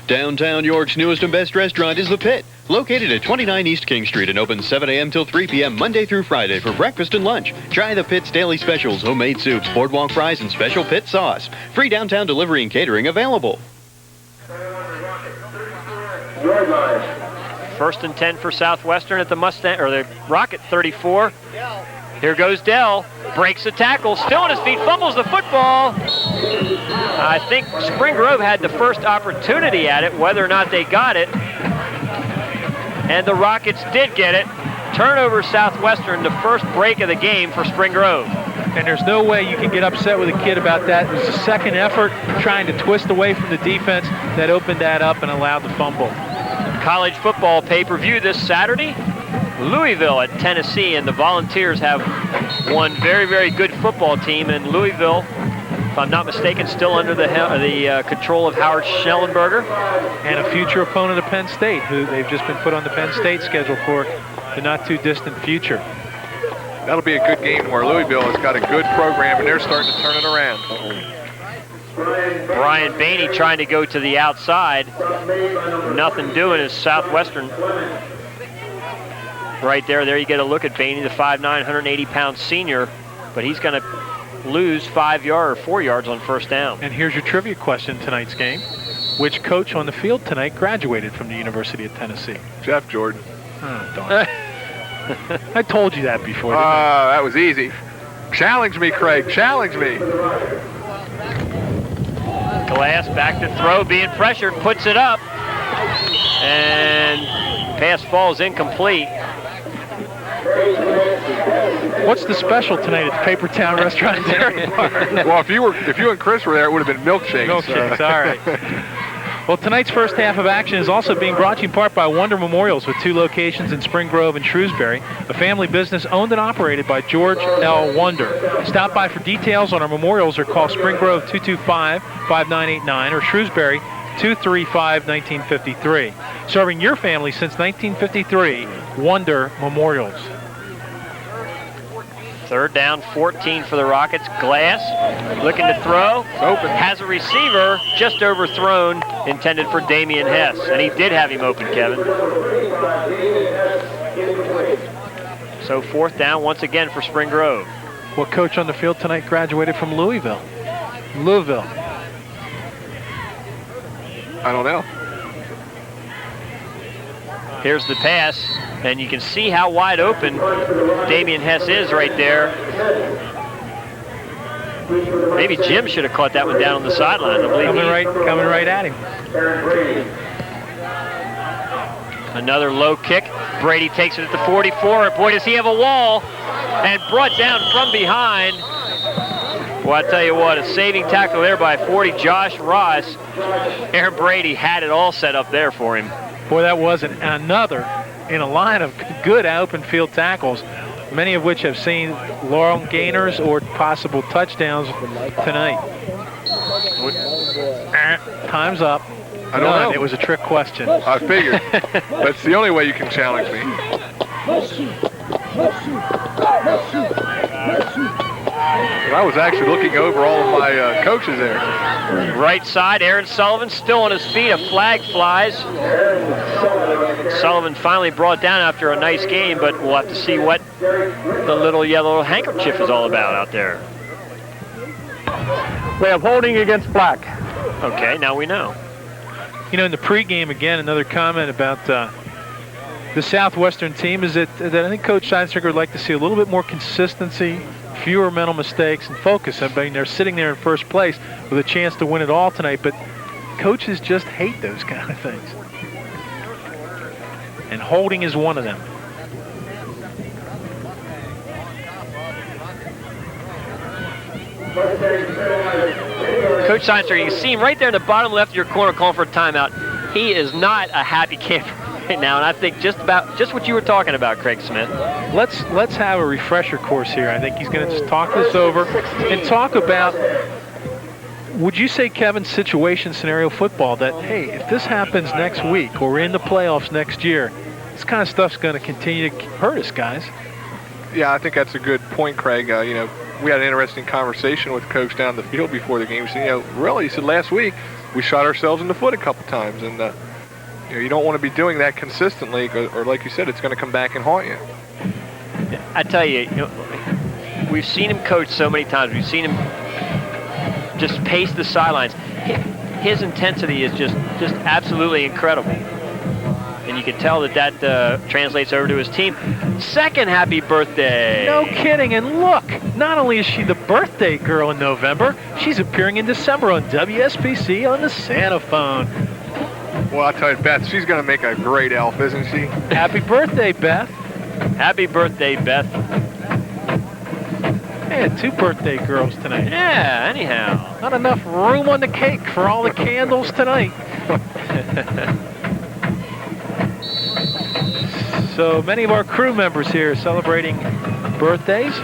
Downtown York's newest and best restaurant is The Pit, located at 29 East King Street and open 7 a.m. till 3 p.m. Monday through Friday for breakfast and lunch. Try The Pit's daily specials, homemade soups, boardwalk fries, and special Pit sauce. Free downtown delivery and catering available. 1st and 10 for Southwestern at the Mustang, or the Rocket 34. Here goes Dell, breaks the tackle, still on his feet, fumbles the football. I think Spring Grove had the first opportunity at it, whether or not they got it. And the Rockets did get it. Turnover Southwestern, the first break of the game for Spring Grove. And there's no way you can get upset with a kid about that. It was the second effort trying to twist away from the defense that opened that up and allowed the fumble. College football pay-per-view this Saturday. Louisville at Tennessee, and the Volunteers have one very, very good football team. And Louisville, if I'm not mistaken, still under the control of Howard Schnellenberger. And a future opponent of Penn State, who they've just been put on the Penn State schedule for the not-too-distant future. That'll be a good game where Louisville has got a good program, and they're starting to turn it around. Brian Bainey trying to go to the outside. Nothing doing as Southwestern. Right there you get a look at Bainey, the 5'9", 180-pound senior, but he's going to lose 4 yards on first down. And here's your trivia question tonight's game. Which coach on the field tonight graduated from the University of Tennessee? Jeff Jordan. Oh, darn. I told you that before. That was easy. Challenge me, Craig. Challenge me. Glass back to throw, being pressured, puts it up, and pass falls incomplete. What's the special tonight at the Papertown Restaurant and Dairy Bar? Well, if you and Chris were there, it would have been milkshakes. Milkshakes, all right. Well, tonight's first half of action is also being brought to you in part by Wonder Memorials, with 2 locations in Spring Grove and Shrewsbury, a family business owned and operated by George L. Wonder. Stop by for details on our memorials or call Spring Grove 225-5989 or Shrewsbury 235-1953. Serving your family since 1953, Wonder Memorials. 3rd down, 14 for the Rockets. Glass looking to throw. Open. Has a receiver just overthrown, intended for Damian Hess. And he did have him open, Kevin. So 4th down once again for Spring Grove. What coach on the field tonight graduated from Louisville? I don't know. Here's the pass, and you can see how wide open Damian Hess is right there. Maybe Jim should have caught that one down on the sideline. I believe coming right at him. Another low kick. Brady takes it at the 44. Boy, does he have a wall, and brought down from behind. Well, I tell you what, a saving tackle there by 40, Josh Ross. Aaron Brady had it all set up there for him. Boy, that was another in a line of good open field tackles, many of which have seen long gainers or possible touchdowns tonight. Time's up. I don't know. It was a trick question. I figured. That's the only way you can challenge me. But I was actually looking over all of my coaches there. Right side, Aaron Sullivan still on his feet. A flag flies. Sullivan finally brought down after a nice game, but we'll have to see what the little yellow handkerchief is all about out there. We have holding against Black. Okay, now we know. You know, in the pregame, again, another comment about the Southwestern team is that I think Coach Scheinstricker would like to see a little bit more consistency, fewer mental mistakes, and focus. I mean, they're sitting there in first place with a chance to win it all tonight, but coaches just hate those kind of things. And holding is one of them. Coach Scheinstricker, you see him right there in the bottom left of your corner calling for a timeout. He is not a happy camper right now, and I think just what you were talking about, Craig Smith. Let's have a refresher course here. I think he's going to just talk this over and talk about, would you say, Kevin, situation scenario football, that, hey, if this happens next week or we're in the playoffs next year, this kind of stuff's going to continue to hurt us, guys. Yeah, I think that's a good point, Craig. You know, we had an interesting conversation with Coach down the field before the game. He said, you know, really, he said, last week we shot ourselves in the foot a couple times, and you know, you don't want to be doing that consistently, or like you said, it's going to come back and haunt you. I tell you, we've seen him coach so many times. We've seen him just pace the sidelines. His intensity is just absolutely incredible. And you can tell that translates over to his team. Second happy birthday. No kidding. And look, not only is she the birthday girl in November, she's appearing in December on WSPC on the Santa phone. Well, I'll tell you, Beth, she's going to make a great elf, isn't she? Happy birthday, Beth. Happy birthday, Beth. Man, 2 birthday girls tonight. Yeah, anyhow. Not enough room on the cake for all the candles tonight. So many of our crew members here celebrating birthdays.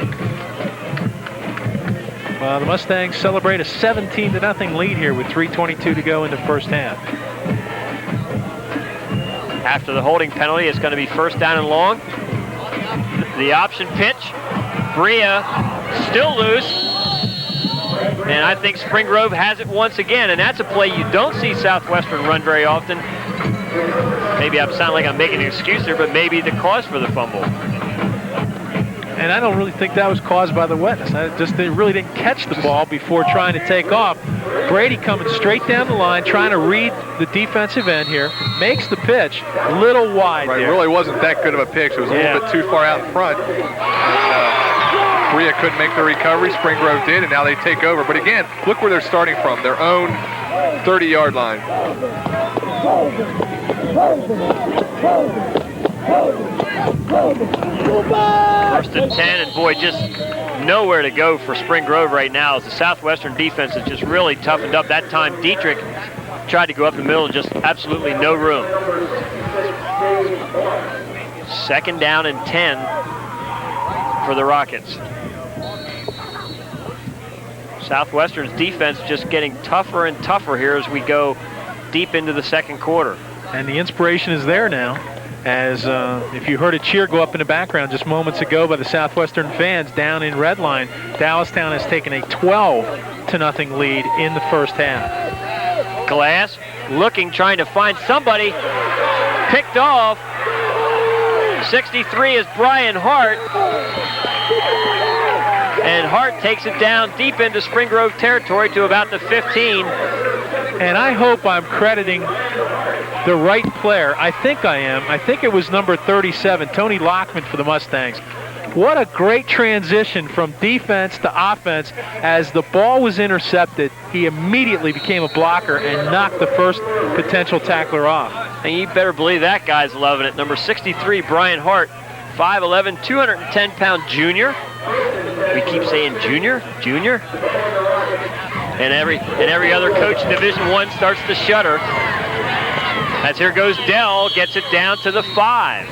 Well, the Mustangs celebrate a 17-0 lead here with 3:22 to go in the first half. After the holding penalty, it's going to be first down and long. The option pitch. Bria still loose. And I think Spring Grove has it once again. And that's a play you don't see Southwestern run very often. Maybe I sound like I'm making an excuse there, but maybe the cause for the fumble. And I don't really think that was caused by the wetness. They really didn't catch the ball before trying to take off. Brady coming straight down the line, trying to read the defensive end here. Makes the pitch a little wide there. It really wasn't that good of a pitch. It was a little bit too far out in front. And Bria couldn't make the recovery. Spring Grove did, and now they take over. But again, look where they're starting from. Their own 30-yard line. First and 10, and boy, just nowhere to go for Spring Grove right now as the Southwestern defense is just really toughened up. That time, Dietrich tried to go up the middle, just absolutely no room. Second down and 10 for the Rockets. Southwestern's defense just getting tougher and tougher here as we go deep into the second quarter. And the inspiration is there now, as if you heard a cheer go up in the background just moments ago by the Southwestern fans down in Redline, Dallastown has taken a 12-0 lead in the first half. Glass looking, trying to find somebody. Picked off. 63 is Brian Hart. And Hart takes it down deep into Spring Grove territory to about the 15. And I hope I'm crediting the right player. I think I am. I think it was number 37, Tony Lockman for the Mustangs. What a great transition from defense to offense. As the ball was intercepted, he immediately became a blocker and knocked the first potential tackler off. And you better believe that guy's loving it. Number 63, Brian Hart, 5'11", 210-pound junior. We keep saying junior. And every other coach in Division I starts to shudder. As here goes Dell, gets it down to the 5.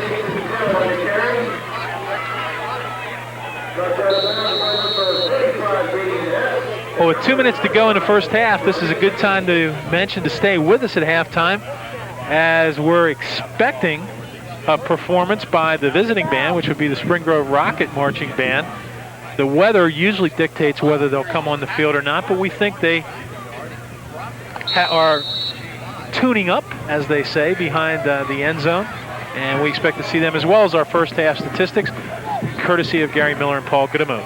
Well, with 2 minutes to go in the first half, this is a good time to mention to stay with us at halftime, as we're expecting a performance by the visiting band, which would be the Spring Grove Rocket Marching Band. The weather usually dictates whether they'll come on the field or not, but we think they are tuning up, as they say, behind the end zone, and we expect to see them, as well as our first half statistics, courtesy of Gary Miller and Paul Goodemo.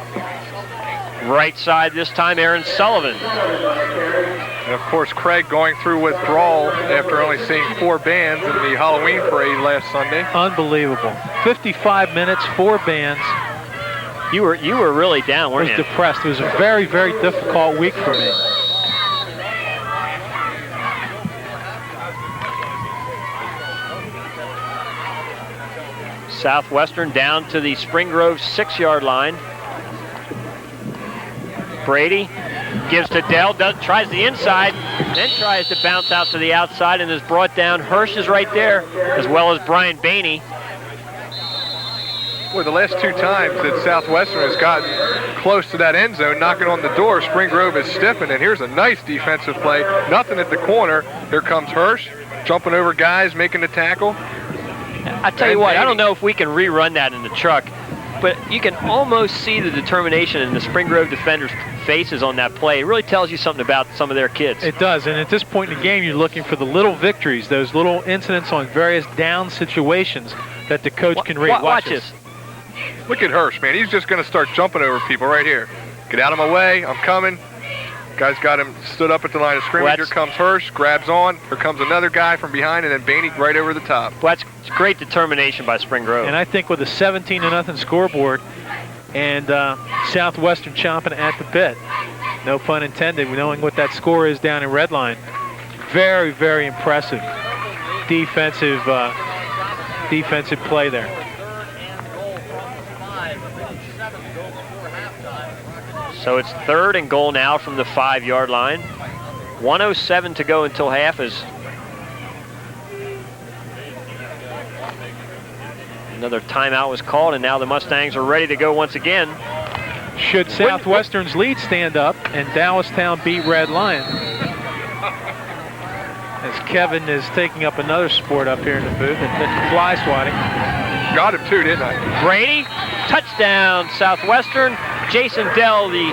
Right side this time, Aaron Sullivan. And of course, Craig going through withdrawal after only seeing 4 bands in the Halloween parade last Sunday. Unbelievable. 55 minutes, 4 bands. You were really down, weren't you? I was depressed. It was a very, very difficult week for me. Southwestern down to the Spring Grove 6-yard line. Brady gives to Dell, tries the inside, then tries to bounce out to the outside and is brought down. Hirsch is right there, as well as Brian Bainey. Boy, the last 2 times that Southwestern has gotten close to that end zone, knocking on the door, Spring Grove is stiffened, and here's a nice defensive play. Nothing at the corner. Here comes Hirsch, jumping over guys, making the tackle. I tell you what, I don't know if we can rerun that in the truck, but you can almost see the determination in the Spring Grove defenders' faces on that play. It really tells you something about some of their kids. It does, and at this point in the game, you're looking for the little victories, those little incidents on various down situations that the coach can read. Watch this. Look at Hirsch, man. He's just going to start jumping over people right here. Get out of my way. I'm coming. Guy's got him stood up at the line of scrimmage. Here comes Hirsch, grabs on. Here comes another guy from behind, and then Bainey right over the top. Well, that's great determination by Spring Grove. And I think with a 17-0 scoreboard and Southwestern chomping at the bit, no pun intended, knowing what that score is down in Redline, very, very impressive defensive play there. So it's 3rd and goal now from the 5-yard line. 1:07 to go until half as another timeout was called, and now the Mustangs are ready to go once again. Should Southwestern's lead stand up and Dallastown beat Red Lion? As Kevin is taking up another sport up here in the booth and fly swatting. Got him too, didn't I? Brady, touchdown Southwestern. Jason Dell, the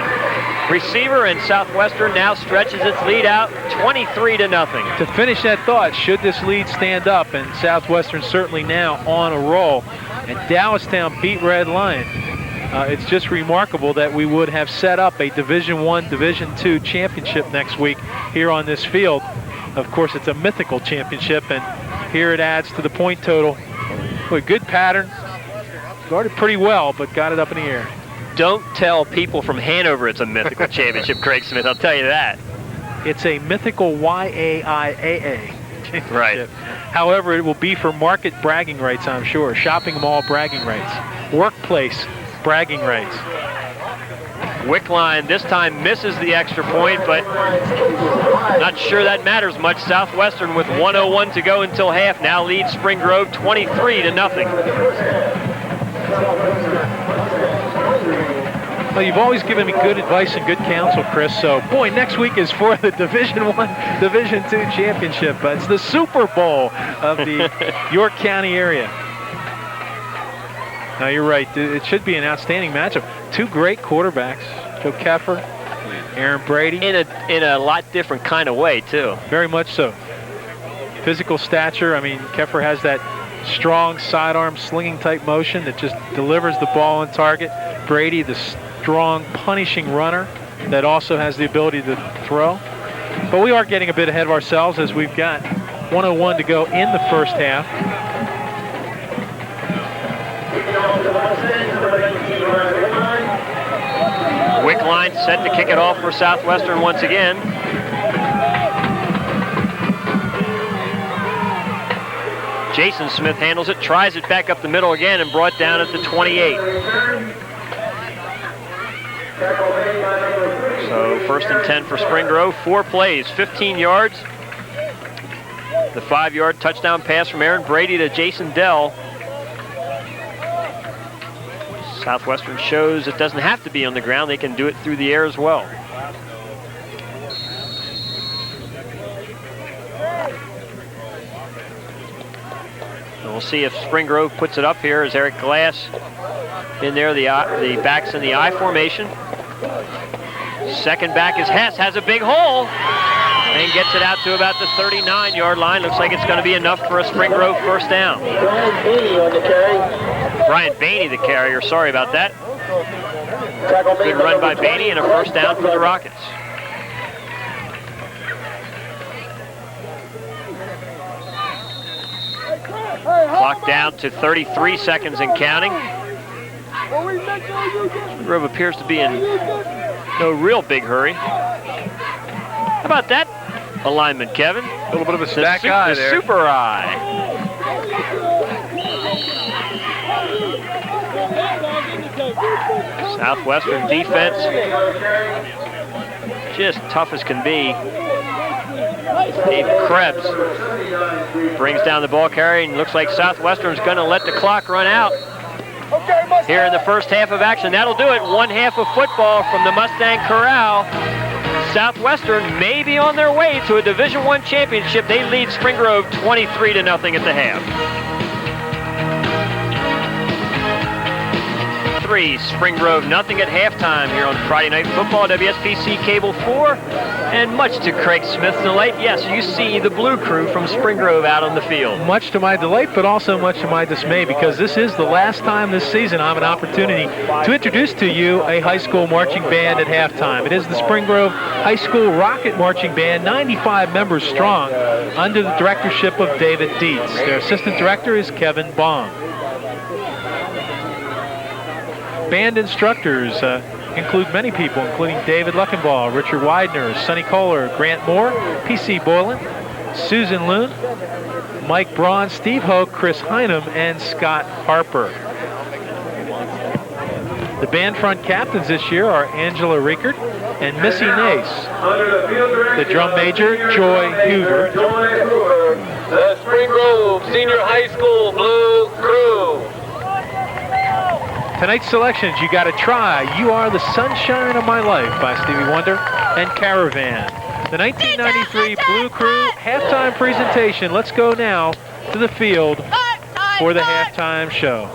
receiver, and Southwestern now stretches its lead out 23-0. To finish that thought, should this lead stand up, and Southwestern certainly now on a roll, and Dallastown beat Red Lion, it's just remarkable that we would have set up a Division I, Division II championship next week here on this field. Of course, it's a mythical championship, and here it adds to the point total. Boy, good pattern. Guarded pretty well, but got it up in the air. Don't tell people from Hanover it's a mythical championship, Craig Smith. I'll tell you that. It's a mythical YAIAA championship. Right. However, it will be for market bragging rights, I'm sure. Shopping mall bragging rights. Workplace bragging rights. Wickline this time misses the extra point, but not sure that matters much. Southwestern with 1:01 to go until half now leads Spring Grove 23-0. Well, you've always given me good advice and good counsel, Chris. So, boy, next week is for the Division I, Division II championship. It's the Super Bowl of the York County area. No, you're right. It should be an outstanding matchup. 2 great quarterbacks, Joe Keffer, Aaron Brady. In a lot different kind of way, too. Very much so. Physical stature. I mean, Keffer has that strong sidearm slinging type motion that just delivers the ball on target. Brady, the strong punishing runner that also has the ability to throw. But we are getting a bit ahead of ourselves as we've got 1:01 to go in the first half. Wickline set to kick it off for Southwestern once again. Jason Smith handles it, tries it back up the middle again, and brought down at the 28. So first and 10 for Spring Grove. 4 plays, 15 yards. The 5-yard touchdown pass from Aaron Brady to Jason Dell. Southwestern shows it doesn't have to be on the ground. They can do it through the air as well. And we'll see if Spring Grove puts it up here as Eric Glass in there. The back's in the I formation. Second back is Hess, has a big hole and gets it out to about the 39-yard line. Looks like it's going to be enough for a Spring Grove first down. Brian Bainey, the carrier. Sorry about that. Good run by Bainey and a first down for the Rockets. Clock down to 33 seconds and counting. Spring Grove appears to be in no real big hurry. How about that alignment, Kevin? A little bit of a stack eye there. Super eye. Southwestern defense, just tough as can be. Dave Krebs brings down the ball carrier, and looks like Southwestern's going to let the clock run out here in the first half of action. That'll do it. 1 half of football from the Mustang Corral. Southwestern may be on their way to a Division I championship. They lead Spring Grove 23-0 at the half. 3, Spring Grove nothing at halftime here on Friday Night Football, WSPC Cable 4. And much to Craig Smith's delight, yes, you see the Blue Crew from Spring Grove out on the field. Much to my delight, but also much to my dismay, because this is the last time this season I have an opportunity to introduce to you a high school marching band at halftime. It is the Spring Grove High School Rocket Marching Band, 95 members strong, under the directorship of David Dietz. Their assistant director is Kevin Bong. Band instructors include many people, including David Luckenball, Richard Widener, Sonny Kohler, Grant Moore, P.C. Boylan, Susan Loon, Mike Braun, Steve Hoke, Chris Hynum, and Scott Harper. The band front captains this year are Angela Riekert and Missy Nace. The drum major, Joy Hoover. The Spring Grove Senior High School Blue Crew. Tonight's selections, You Gotta Try, You Are the Sunshine of My Life by Stevie Wonder, and Caravan. The 1993 Blue Crew halftime presentation. Let's go now to the field for the halftime show.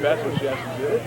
That's what she has to do.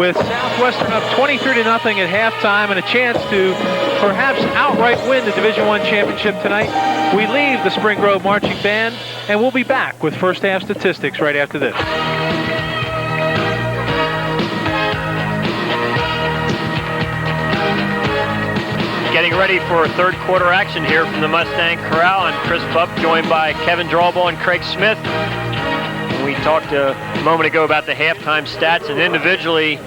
with Southwestern up 23-0 at halftime and a chance to perhaps outright win the Division I championship tonight. We leave the Spring Grove Marching Band, and we'll be back with first half statistics right after this. Getting ready for third quarter action here from the Mustang Corral. I'm Chris Bupp, joined by Kevin Drawball and Craig Smith. We talked a moment ago about the halftime stats, and individually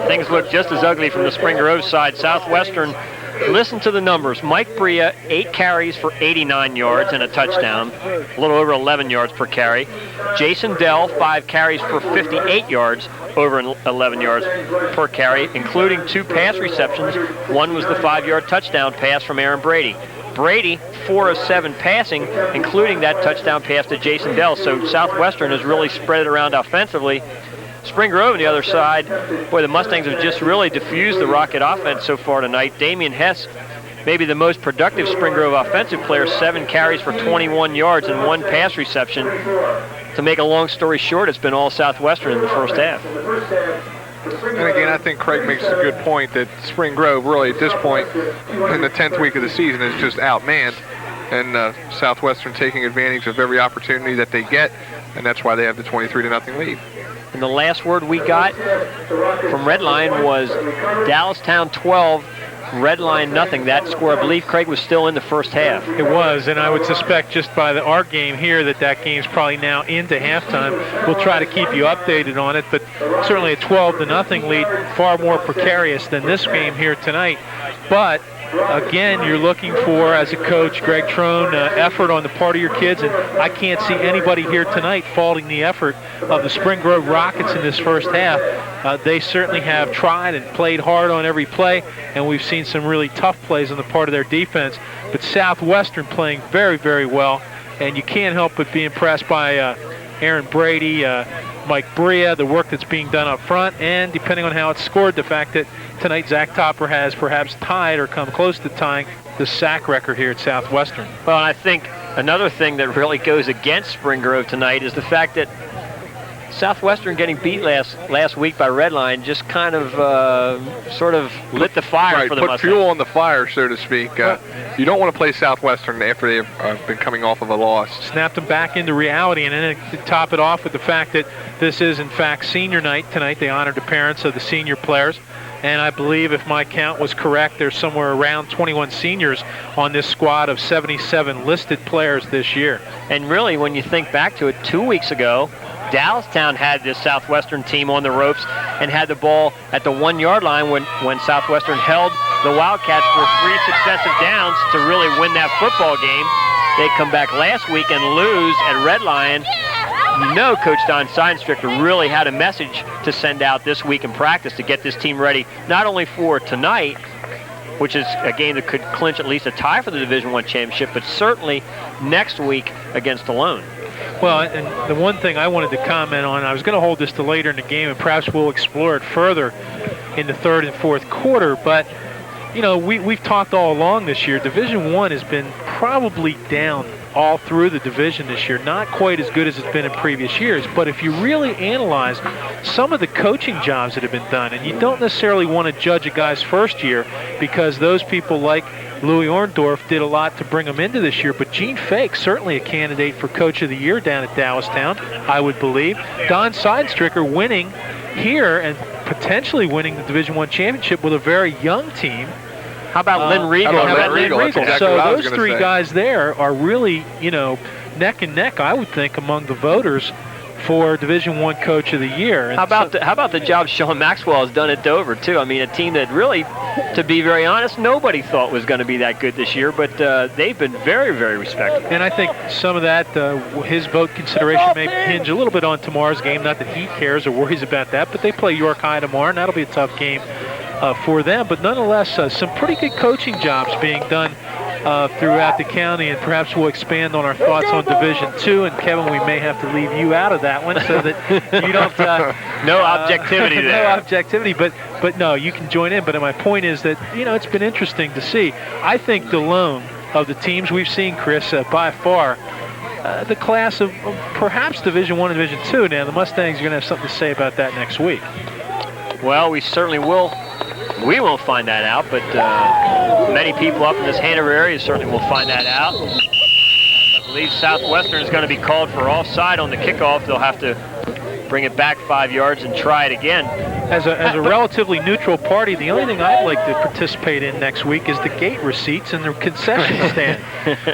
things look just as ugly from the Spring Grove side. Southwestern, listen to the numbers. Mike Bria, 8 carries for 89 yards and a touchdown, a little over 11 yards per carry. Jason Dell, 5 carries for 58 yards, over 11 yards per carry, including 2 pass receptions. One was the 5-yard touchdown pass from Aaron Brady. Brady, 4 of 7 passing, including that touchdown pass to Jason Dell. So Southwestern has really spread it around offensively. Spring Grove on the other side, boy, the Mustangs have just really diffused the Rocket offense so far tonight. Damian Hess, maybe the most productive Spring Grove offensive player, 7 carries for 21 yards and 1 pass reception. To make a long story short, it's been all Southwestern in the first half. And again, I think Craig makes a good point that Spring Grove really at this point in the 10th week of the season is just outmanned, and Southwestern taking advantage of every opportunity that they get, and that's why they have the 23-0 lead. And the last word we got from Redline was Dallastown 12, Redline nothing. That score, I believe, Craig, was still in the first half. It was, and I would suspect just by our game here that game's probably now into halftime. We'll try to keep you updated on it, but certainly a 12-0 lead, far more precarious than this game here tonight. But again, you're looking for, as a coach, Greg Trone, effort on the part of your kids, and I can't see anybody here tonight faulting the effort of the Spring Grove Rockets in this first half. They certainly have tried and played hard on every play, and we've seen some really tough plays on the part of their defense. But Southwestern playing very, very well, and you can't help but be impressed by Aaron Brady, Mike Bria, the work that's being done up front, and depending on how it's scored, the fact that tonight Zach Topper has perhaps tied or come close to tying the sack record here at Southwestern. Well, and I think another thing that really goes against Spring Grove tonight is the fact that Southwestern getting beat last week by Redline just kind of sort of lit the fire for the Mustangs. Put fuel on the fire, so to speak. You don't want to play Southwestern after they've been coming off of a loss. Snapped them back into reality, and then to top it off with the fact that this is, in fact, senior night tonight. They honored the parents of the senior players. And I believe, if my count was correct, there's somewhere around 21 seniors on this squad of 77 listed players this year. And really, when you think back to it, 2 weeks ago, Dallastown had this Southwestern team on the ropes and had the ball at the 1-yard line when Southwestern held the Wildcats for 3 successive downs to really win that football game. They come back last week and lose at Red Lion. You know Coach Don Seidenstricker really had a message to send out this week in practice to get this team ready, not only for tonight, which is a game that could clinch at least a tie for the Division I championship, but certainly next week against Alone. Well, and the one thing I wanted to comment on, I was going to hold this to later in the game, and perhaps we'll explore it further in the third and fourth quarter, but you know, we've talked all along this year, Division I has been probably down all through the division this year. Not quite as good as it's been in previous years, but if you really analyze some of the coaching jobs that have been done, and you don't necessarily want to judge a guy's first year because those people like Louis Orndorff did a lot to bring him into this year, but Gene Fake, certainly a candidate for Coach of the Year down at Dallastown, I would believe. Don Seidenstricker winning here and potentially winning the Division I championship with a very young team. How about Lynn Regal? Exactly so those three guys there are really, you know, neck and neck, I would think, among the voters for Division I Coach of the Year. And how about the job Sean Maxwell has done at Dover too? I mean, a team that really, to be very honest, nobody thought was going to be that good this year, but they've been very, very respectable. And I think some of that, his vote consideration may hinge a little bit on tomorrow's game. Not that he cares or worries about that, but they play York High tomorrow, and that'll be a tough game for them. But nonetheless, some pretty good coaching jobs being done throughout the county, and perhaps we'll expand on our thoughts on Division II. And Kevin, we may have to leave you out of that one so that you don't. No objectivity there. No objectivity, but no, you can join in. But my point is that, you know, it's been interesting to see. I think DeLone, of the teams we've seen, Chris, by far, the class of perhaps Division I and Division II. Now the Mustangs are going to have something to say about that next week. Well, we certainly will. We won't find that out, but many people up in this Hanover area certainly will find that out. I believe Southwestern is going to be called for offside on the kickoff. They'll have to bring it back 5 yards and try it again. As a relatively neutral party, the only thing I'd like to participate in next week is the gate receipts and the concession stand.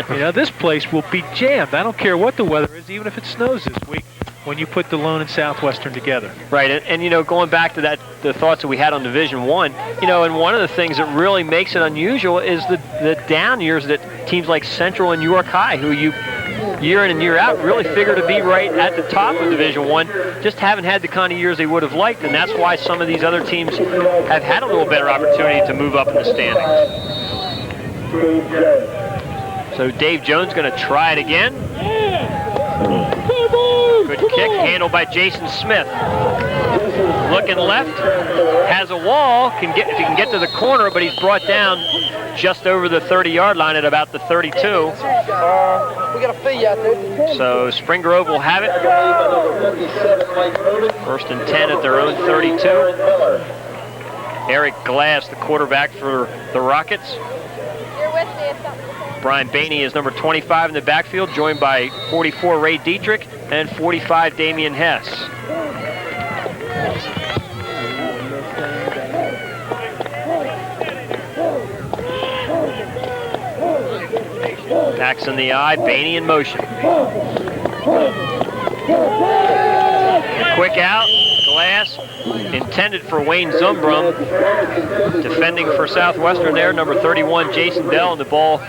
You know, this place will be jammed. I don't care what the weather is, even if it snows this week, when you put DeLone and Southwestern together. Right, and you know, going back to that, the thoughts that we had on Division I, you know, and one of the things that really makes it unusual is the down years that teams like Central and York High, who you year in and year out really figure to be right at the top of Division I, just haven't had the kind of years they would have liked, and that's why some of these other teams have had a little better opportunity to move up in the standings. So Dave Jones going to try it again. Good kick, handled by Jason Smith. Looking left, has a wall, if he can get to the corner, but he's brought down just over the 30-yard line at about the 32. We got a fee out there. So Spring Grove will have it. First and 10 at their own 32. Eric Glass, the quarterback for the Rockets. Brian Bainey is number 25 in the backfield, joined by 44 Ray Dietrich and 45 Damian Hess. Backs in the eye, Bainey in motion. Quick out, Glass, intended for Wayne Zumbrum. Defending for Southwestern there, number 31, Jason Dell, and the ball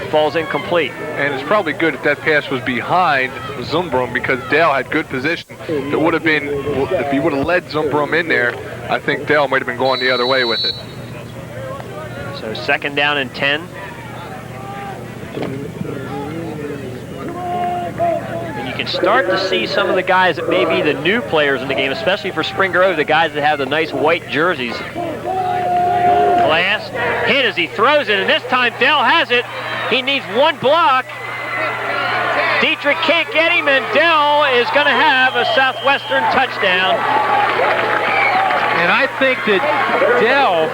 falls incomplete. And it's probably good if that pass was behind Zumbrum because Dell had good position. It would have been, if he would have led Zumbrum in there, I think Dell might have been going the other way with it. So second down and 10. And you can start to see some of the guys that may be the new players in the game, especially for Spring Grove, the guys that have the nice white jerseys. Glass hit as he throws it, and this time Dell has it. He needs one block. Dietrich can't get him, and Dell is going to have a Southwestern touchdown. And I think that Dell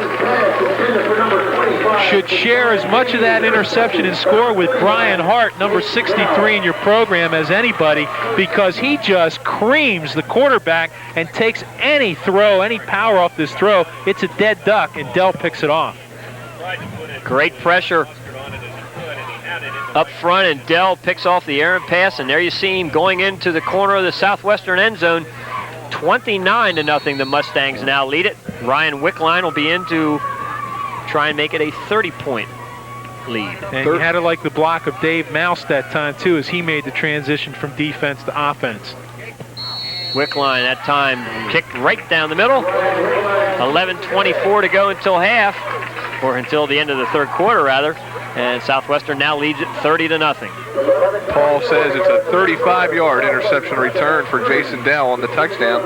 should share as much of that interception and score with Brian Hart, number 63 in your program, as anybody, because he just creams the quarterback and takes any throw, any power off this throw. It's a dead duck, and Dell picks it off. Great pressure up front, and Dell picks off the errant pass, and there you see him going into the corner of the Southwestern end zone. 29-0, the Mustangs now lead it. Ryan Wickline will be in to try and make it a 30-point lead. And you had to like the block of Dave Mouse that time, too, as he made the transition from defense to offense. Wickline that time kicked right down the middle. 11:24 to go until half, or until the end of the third quarter, rather. And Southwestern now leads it 30-0. Paul says it's a 35-yard interception return for Jason Dell on the touchdown.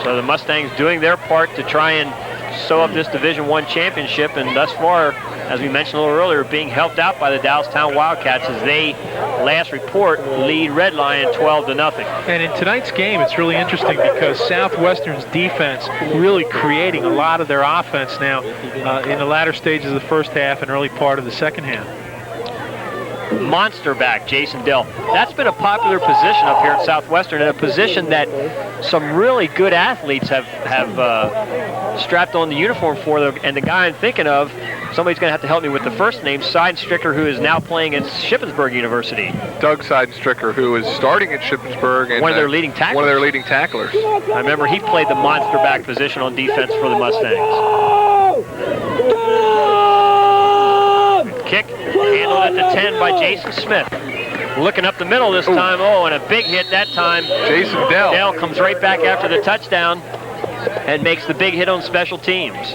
So the Mustangs doing their part to try and sew up this Division I championship, and thus far, as we mentioned a little earlier, being helped out by the Doylestown Wildcats as they, last report, lead Red Lion 12-0. And in tonight's game, it's really interesting because Southwestern's defense really creating a lot of their offense now in the latter stages of the first half and early part of the second half. Monster back, Jason Dell. That's been a popular position up here at Southwestern, and a position that some really good athletes have strapped on the uniform for them. And the guy I'm thinking of, somebody's going to have to help me with the first name, Seidenstricker, who is now playing at Shippensburg University. Doug Seidenstricker, who is starting at Shippensburg. And one of their leading tacklers. One of their leading tacklers. I remember he played the monster back position on defense for the Mustangs. Kick, handled at the 10 by Jason Smith. Looking up the middle this time. Oh, and a big hit that time. Jason Dell. Dell comes right back after the touchdown and makes the big hit on special teams.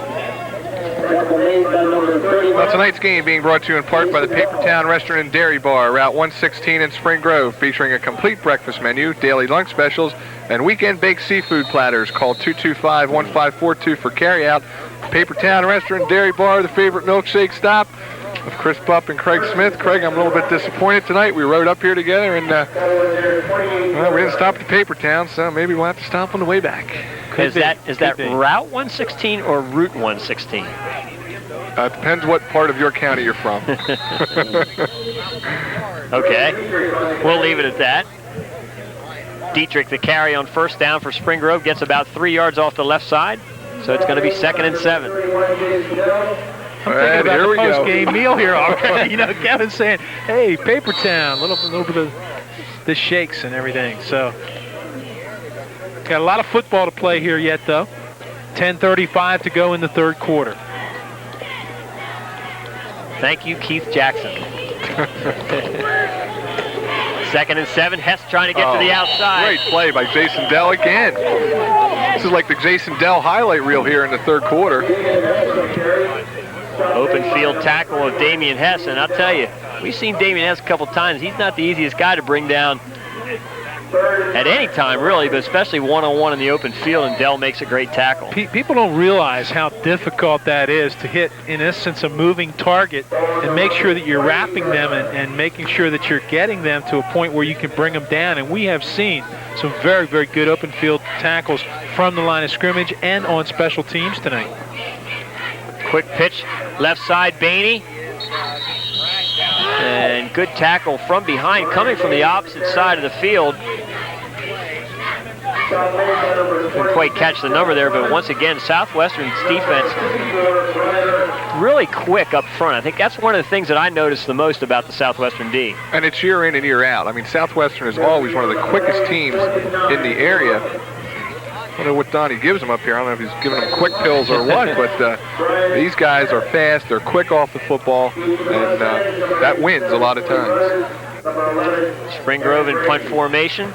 Well, tonight's game being brought to you in part by the Papertown Restaurant and Dairy Bar, Route 116 in Spring Grove, featuring a complete breakfast menu, daily lunch specials, and weekend baked seafood platters. Call 225-1542 for carryout. Papertown Restaurant and Dairy Bar, the favorite milkshake stop of Chris Bupp and Craig Smith. Craig, I'm a little bit disappointed tonight. We rode up here together, and well, we didn't stop at the Papertown, so maybe we'll have to stop on the way back. Is that Route 116 or Route 116? Depends what part of your county you're from. Okay, we'll leave it at that. Dietrich, the carry on first down for Spring Grove, gets about 3 yards off the left side, so it's going to be 2nd and 7. I'm thinking about the post-game meal here already. You know, Kevin's saying, hey, Papertown, a little bit of the shakes and everything. So, got a lot of football to play here yet, though. 10:35 to go in the third quarter. Thank you, Keith Jackson. 2nd and 7. Hess trying to get to the outside. Great play by Jason Dell again. This is like the Jason Dell highlight reel here in the third quarter. Open field tackle of Damian Hess, and I'll tell you, we've seen Damian Hess a couple times. He's not the easiest guy to bring down at any time, really, but especially one-on-one in the open field, and Dell makes a great tackle. People don't realize how difficult that is to hit, in essence, a moving target and make sure that you're wrapping them and making sure that you're getting them to a point where you can bring them down. And we have seen some very, very good open field tackles from the line of scrimmage and on special teams tonight. Quick pitch, left side, Bainey. And good tackle from behind, coming from the opposite side of the field. Couldn't quite catch the number there, but once again, Southwestern's defense really quick up front. I think that's one of the things that I noticed the most about the Southwestern D. And it's year in and year out. I mean, Southwestern is always one of the quickest teams in the area. I don't know what Donnie gives them up here. I don't know if he's giving them quick pills or what, but these guys are fast. They're quick off the football, and that wins a lot of times. Spring Grove in punt formation.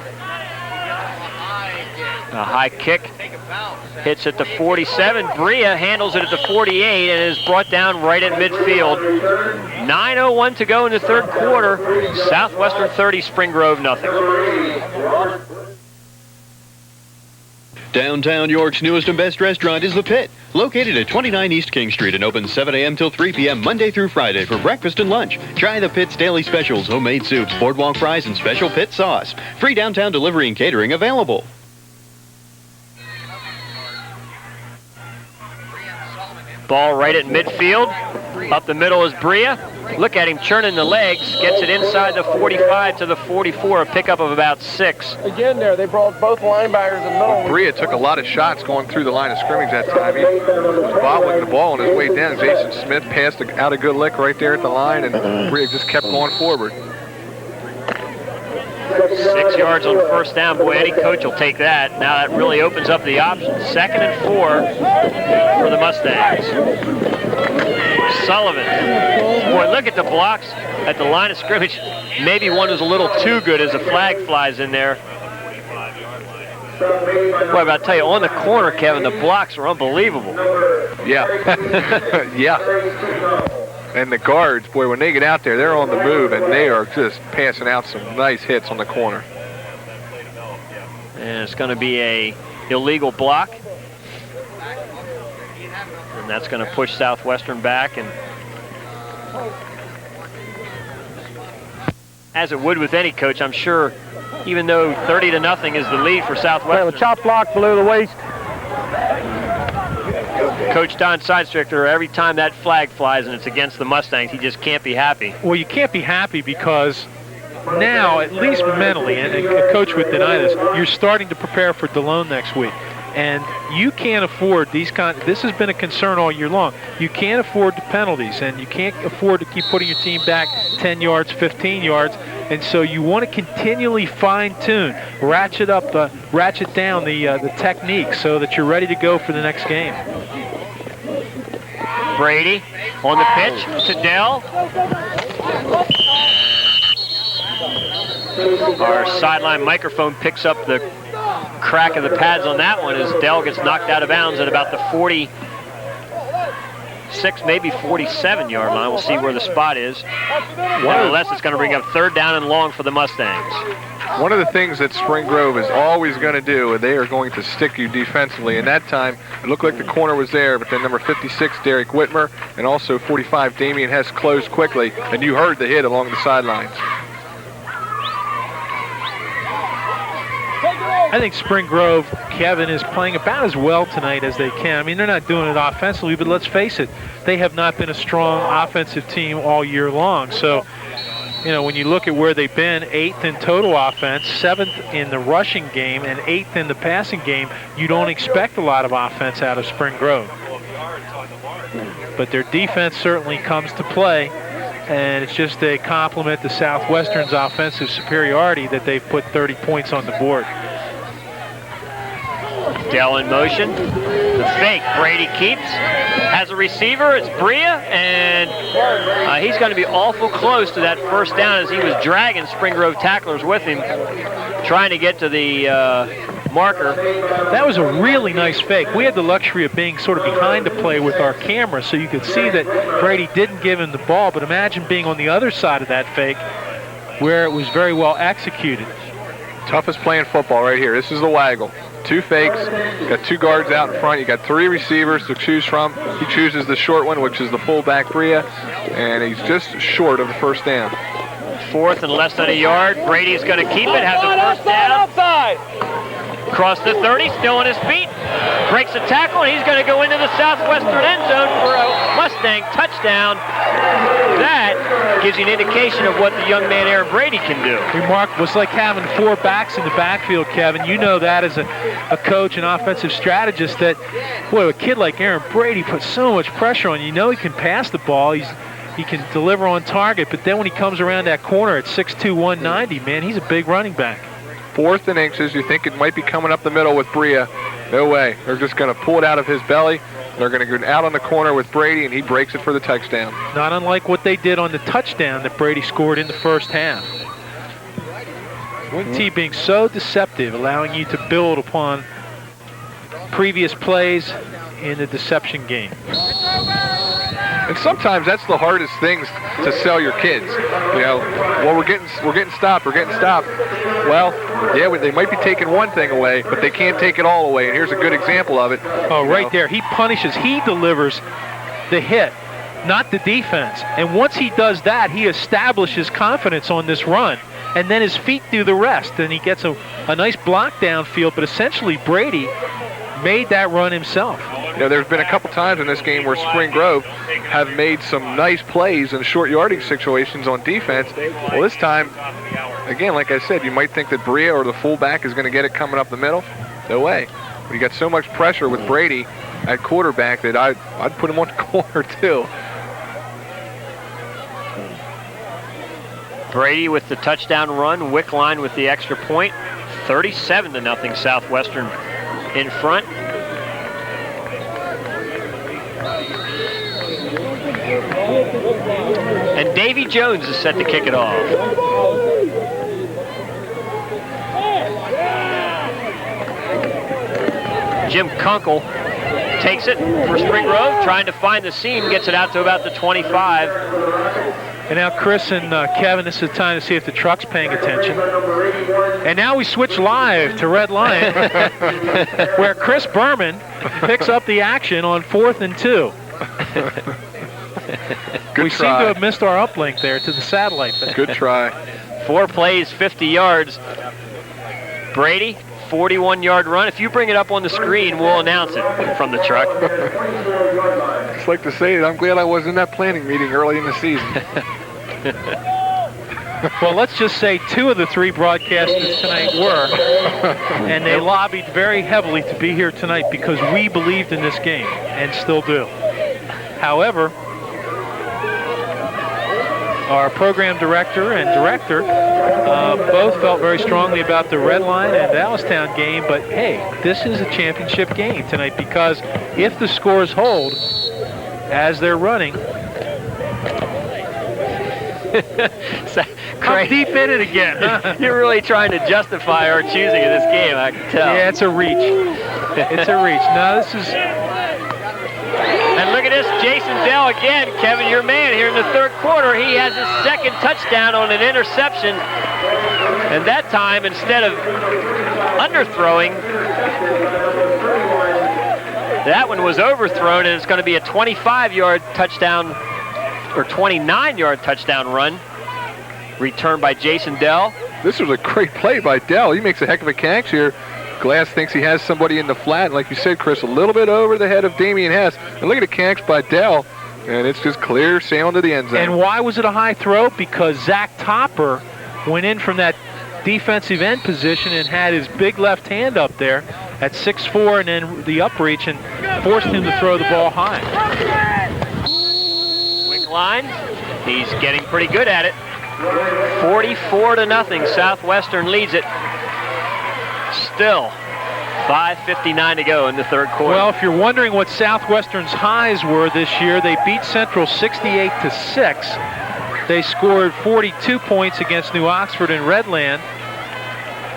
A high kick. Hits at the 47. Bria handles it at the 48 and is brought down right at midfield. 9:01 to go in the third quarter. Southwestern 30, Spring Grove nothing. Downtown York's newest and best restaurant is The Pit, located at 29 East King Street and open 7 a.m. till 3 p.m. Monday through Friday for breakfast and lunch. Try The Pit's daily specials, homemade soups, boardwalk fries, and special Pit sauce. Free downtown delivery and catering available. Ball right at midfield. Up the middle is Bria. Look at him churning the legs. Gets it inside the 45 to the 44, a pickup of about 6. Again there, they brought both linebackers in the middle. Bria took a lot of shots going through the line of scrimmage that time. He was bobbling the ball on his way down. Jason Smith passed out a good lick right there at the line, and Bria just kept going forward. 6 yards on first down. Boy, any coach will take that. Now that really opens up the option. 2nd and 4 for the Mustangs. Sullivan. Boy, look at the blocks at the line of scrimmage. Maybe one was a little too good as the flag flies in there. Boy, but I'll tell you, on the corner, Kevin, the blocks are unbelievable. Yeah. Yeah. And the guards, boy, when they get out there, they're on the move, and they are just passing out some nice hits on the corner. And it's going to be a illegal block. And that's going to push Southwestern back. And as it would with any coach, I'm sure, even though 30-0 is the lead for Southwestern. The chop block below the waist. Coach Don Sidestricker, every time that flag flies and it's against the Mustangs, he just can't be happy. Well, you can't be happy because now, at least mentally, and a coach would deny this, you're starting to prepare for DeLone next week. And you can't afford these this has been a concern all year long. You can't afford the penalties, and you can't afford to keep putting your team back 10 yards, 15 yards. And so you want to continually fine-tune, ratchet down the technique so that you're ready to go for the next game. Brady on the pitch to Dell. Our sideline microphone picks up the crack of the pads on that one as Dell gets knocked out of bounds at about the 46, maybe 47-yard line. We'll see where the spot is. Nevertheless, it's going to bring up 3rd down and long for the Mustangs. One of the things that Spring Grove is always going to do, they are going to stick you defensively. And that time, it looked like the corner was there, but then number 56, Derek Whitmer, and also 45, Damian Hess closed quickly, and you heard the hit along the sidelines. I think Spring Grove, Kevin, is playing about as well tonight as they can. I mean, they're not doing it offensively, but let's face it, they have not been a strong offensive team all year long. So, you know, when you look at where they've been, 8th in total offense, 7th in the rushing game, and 8th in the passing game, you don't expect a lot of offense out of Spring Grove. But their defense certainly comes to play, and it's just a compliment to Southwestern's offensive superiority that they've put 30 points on the board. Dell in motion. The fake. Brady keeps. Has a receiver. It's Bria. And he's going to be awful close to that first down as he was dragging Spring Grove tacklers with him, trying to get to the marker. That was a really nice fake. We had the luxury of being sort of behind the play with our camera, so you could see that Brady didn't give him the ball, but imagine being on the other side of that fake where it was very well executed. Toughest play in football right here. This is the waggle. 2 fakes, you got 2 guards out in front, you got 3 receivers to choose from. He chooses the short one, which is the fullback Bria, and he's just short of the first down. 4th and less than a yard. Brady's going to keep it, has the first down. Across the 30, still on his feet. Breaks the tackle, and he's going to go into the Southwestern end zone for a Mustang touchdown. That gives you an indication of what the young man Aaron Brady can do. Remarkable. It's like having 4 backs in the backfield, Kevin. You know that as a coach and offensive strategist that, boy, a kid like Aaron Brady puts so much pressure on you. You know he can pass the ball. He can deliver on target, but then when he comes around that corner at 6'2", 190, man, he's a big running back. 4th and inches. You think it might be coming up the middle with Bria. No way. They're just going to pull it out of his belly. They're going to go out on the corner with Brady, and he breaks it for the touchdown. Not unlike what they did on the touchdown that Brady scored in the first half. Wing T being so deceptive, allowing you to build upon previous plays in the deception game. And sometimes that's the hardest things to sell your kids. You know, well, we're getting stopped. Well, yeah, they might be taking one thing away, but they can't take it all away. And here's a good example of it. Oh, right there. He punishes. He delivers the hit, not the defense. And once he does that, he establishes confidence on this run. And then his feet do the rest. And he gets a nice block downfield. But essentially, Brady made that run himself. You know, there's been a couple times in this game where Spring Grove have made some nice plays in short yardage situations on defense. Well, this time, again, like I said, you might think that Bria or the fullback is going to get it coming up the middle. No way. But you got so much pressure with Brady at quarterback that I'd put him on the corner too. Brady with the touchdown run, Wickline with the extra point. 37-0 Southwestern in front. And Davy Jones is set to kick it off. Jim Kunkel takes it for Spring Grove, trying to find the seam, gets it out to about the 25. And now Chris and Kevin, this is the time to see if the truck's paying attention. And now we switch live to Red Lion, where Chris Berman picks up the action on 4th and 2. Good we try. seem to have missed our uplink there to the satellite. Good try. 4 plays, 50 yards. Brady, 41-yard run. If you bring it up on the screen, we'll announce it from the truck. Just like to say that I'm glad I was in that planning meeting early in the season. Well, let's just say 2 of the 3 broadcasters tonight were, and they lobbied very heavily to be here tonight because we believed in this game and still do. However, our program director and director both felt very strongly about the Red Lion and Dallastown game, but hey, this is a championship game tonight because if the scores hold as they're running, I'm deep in it again. Huh? You're really trying to justify our choosing of this game, I can tell. Yeah, it's a reach. It's a reach. Now this is... And look at this, Jason Dell again. Kevin, your man here in the 3rd quarter. He has his 2nd touchdown on an interception. And that time, instead of underthrowing, that one was overthrown, and it's going to be a 25-yard touchdown, or 29-yard touchdown run, returned by Jason Dell. This was a great play by Dell. He makes a heck of a catch here. Glass thinks he has somebody in the flat. And like you said, Chris, a little bit over the head of Damian Hess. And look at the catch by Dell. And it's just clear sailing to the end zone. And why was it a high throw? Because Zach Topper went in from that defensive end position and had his big left hand up there at 6'4", and then the up reach, and forced him to throw the ball high. Wickline, he's getting pretty good at it. 44-0, Southwestern leads it. Still 5:59 to go in the 3rd quarter. Well, if you're wondering what Southwestern's highs were this year, they beat Central 68-6. They scored 42 points against New Oxford and Redland.